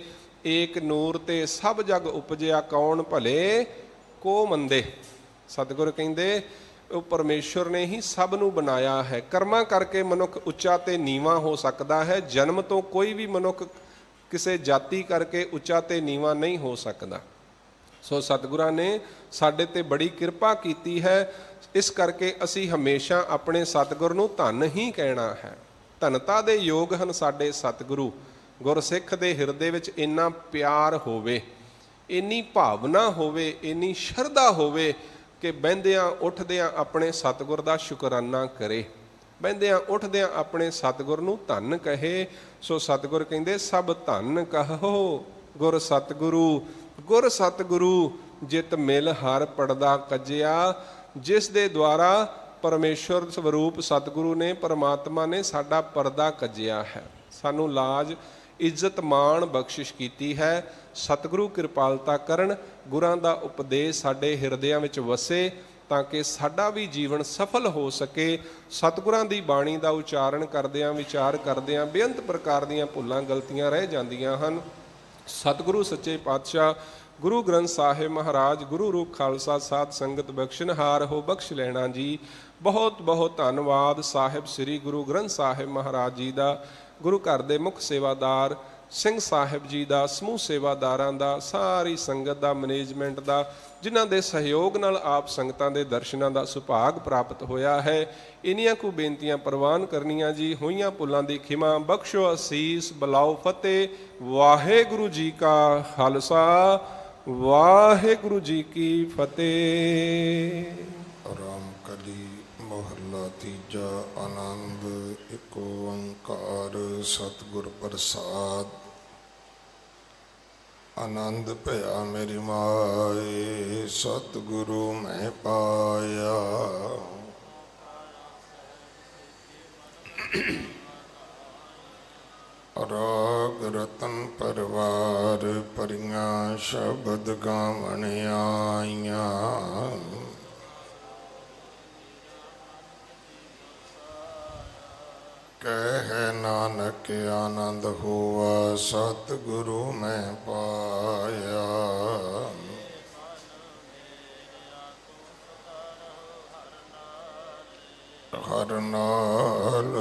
ਏਕ ਨੂਰ ਤੇ ਸਭ ਜਗ ਉਪਜਿਆ ਕੌਣ ਭਲੇ ਕੋ ਮੰਦੇ। ਸਤਿਗੁਰ ਕਹਿੰਦੇ ਉਹ ਪਰਮੇਸ਼ਵਰ ਨੇ ਹੀ ਸਭ ਨੂੰ ਬਣਾਇਆ ਹੈ। ਕਰਮਾਂ ਕਰਕੇ ਮਨੁੱਖ ਉੱਚਾ ਤੇ ਨੀਵਾਂ ਹੋ ਸਕਦਾ ਹੈ। ਜਨਮ ਤੋਂ ਕੋਈ ਵੀ ਮਨੁੱਖ ਕਿਸੇ ਜਾਤੀ ਕਰਕੇ ਉੱਚਾ ਤੇ ਨੀਵਾਂ ਨਹੀਂ ਹੋ ਸਕਦਾ। ਸੋ ਸਤਿਗੁਰਾਂ ਨੇ ਸਾਡੇ ਤੇ ਬੜੀ ਕਿਰਪਾ ਕੀਤੀ ਹੈ। ਇਸ ਕਰਕੇ ਅਸੀਂ ਹਮੇਸ਼ਾ ਆਪਣੇ ਸਤਿਗੁਰ ਨੂੰ ਧੰਨ ਹੀ ਕਹਿਣਾ ਹੈ। ਧੰਨਤਾ ਦੇ ਯੋਗ ਹਨ ਸਾਡੇ ਸਤਿਗੁਰੂ। ਗੁਰਸਿੱਖ ਦੇ ਹਿਰਦੇ ਵਿੱਚ ਇੰਨਾ ਪਿਆਰ ਹੋਵੇ, ਇੰਨੀ ਭਾਵਨਾ ਹੋਵੇ, ਇੰਨੀ ਸ਼ਰਧਾ ਹੋਵੇ ਕਿ ਬਹਿੰਦਿਆਂ ਉੱਠਦਿਆਂ ਆਪਣੇ ਸਤਿਗੁਰ ਦਾ ਸ਼ੁਕਰਾਨਾ ਕਰੇ, ਬਹਿੰਦਿਆਂ ਉੱਠਦਿਆਂ ਆਪਣੇ ਸਤਿਗੁਰ ਨੂੰ ਧੰਨ ਕਹੇ। ਸੋ ਸਤਿਗੁਰ ਕਹਿੰਦੇ, ਸਭ ਧੰਨ ਕਹੋ ਗੁਰ ਸਤਿਗੁਰੂ, ਗੁਰ ਸਤਿਗੁਰੂ ਜਿਤ ਮਿਲ ਹਰ ਪੜਦਾ ਕੱਜਿਆ। ਜਿਸ ਦੇ ਦੁਆਰਾ ਪਰਮੇਸ਼ਵਰ ਸਵਰੂਪ ਸਤਿਗੁਰੂ ਨੇ, ਪਰਮਾਤਮਾ ਨੇ ਸਾਡਾ ਪਰਦਾ ਕੱਜਿਆ ਹੈ, ਸਾਨੂੰ ਲਾਜ ਇੱਜ਼ਤ ਮਾਣ ਬਖਸ਼ਿਸ਼ ਕੀਤੀ ਹੈ। ਸਤਿਗੁਰੂ ਕਿਰਪਾਲਤਾ ਕਰਨ, ਗੁਰਾਂ ਦਾ ਉਪਦੇਸ਼ ਸਾਡੇ ਹਿਰਦਿਆਂ ਵਿੱਚ ਵਸੇ ਤਾਂ ਕਿ ਸਾਡਾ ਵੀ ਜੀਵਨ ਸਫਲ ਹੋ ਸਕੇ। ਸਤਿਗੁਰਾਂ ਦੀ ਬਾਣੀ ਦਾ ਉਚਾਰਨ ਕਰਦਿਆਂ ਵਿਚਾਰ ਕਰਦਿਆਂ ਬੇਅੰਤ ਪ੍ਰਕਾਰ ਦੀਆਂ ਭੁੱਲਾਂ ਗਲਤੀਆਂ ਰਹਿ ਜਾਂਦੀਆਂ ਹਨ। ਸਤਿਗੁਰੂ ਸੱਚੇ ਪਾਤਸ਼ਾਹ ਗੁਰੂ ਗ੍ਰੰਥ ਸਾਹਿਬ ਮਹਾਰਾਜ ਗੁਰੂ ਰੂਪ ਖਾਲਸਾ ਸਾਧ ਸੰਗਤ ਬਖਸ਼ਣਹਾਰ ਹੋ ਬਖਸ਼ ਲੈਣਾ ਜੀ। ਬਹੁਤ ਬਹੁਤ ਧੰਨਵਾਦ ਸਾਹਿਬ ਸ੍ਰੀ ਗੁਰੂ ਗ੍ਰੰਥ ਸਾਹਿਬ ਮਹਾਰਾਜ ਜੀ ਦਾ, ਗੁਰੂ ਘਰ ਦੇ ਮੁੱਖ ਸੇਵਾਦਾਰ ਸਿੰਘ ਸਾਹਿਬ ਜੀ ਦਾ, ਸਮੂਹ ਸੇਵਾਦਾਰਾਂ ਦਾ, ਸਾਰੀ ਸੰਗਤ ਦਾ, ਮੈਨੇਜਮੈਂਟ ਦਾ, ਜਿਨ੍ਹਾਂ ਦੇ ਸਹਿਯੋਗ ਨਾਲ ਆਪ ਸੰਗਤਾਂ ਦੇ ਦਰਸ਼ਨਾਂ ਦਾ ਸੁਭਾਗ ਪ੍ਰਾਪਤ ਹੋਇਆ ਹੈ। ਇੰਨੀਆਂ ਕੁ ਬੇਨਤੀਆਂ ਪ੍ਰਵਾਨ ਕਰਨੀਆਂ ਜੀ। ਹੋਈਆਂ ਭੁੱਲਾਂ ਦੀ ਖਿਮਾ ਬਖਸ਼ੋ, ਅਸੀਸ ਬਲਾਓ ਫਤਿਹ। ਵਾਹਿਗੁਰੂ ਜੀ ਕਾ ਖਾਲਸਾ, ਵਾਹਿਗੁਰੂ ਜੀ ਕੀ ਫਤਿਹ। ਰਾਮ ਕਲੀ ਮਹੱਲਾ ਤੀਜਾ। ਆਨੰਦ ਏਕ ਓੰਕਾਰ ਸਤਿਗੁਰ ਪ੍ਰਸਾਦ। ਆਨੰਦ ਭਇਆ ਮੇਰੀ ਮਾਏ, ਸਤਿਗੁਰੂ ਮੈਂ ਪਾਇਆ। ਰਾਗ ਰਤਨ ਪਰਵਾਰ ਪਰੀਆਂ ਸ਼ਬਦ ਗਾਵਣ ਆਈਆਂ। ਕਹਿ ਨਾਨਕ ਆਨੰਦ ਹੋਆ, ਸਤਿਗੁਰੂ ਮੈਂ ਪਾਇਆ। ਹਰ ਨਾਲ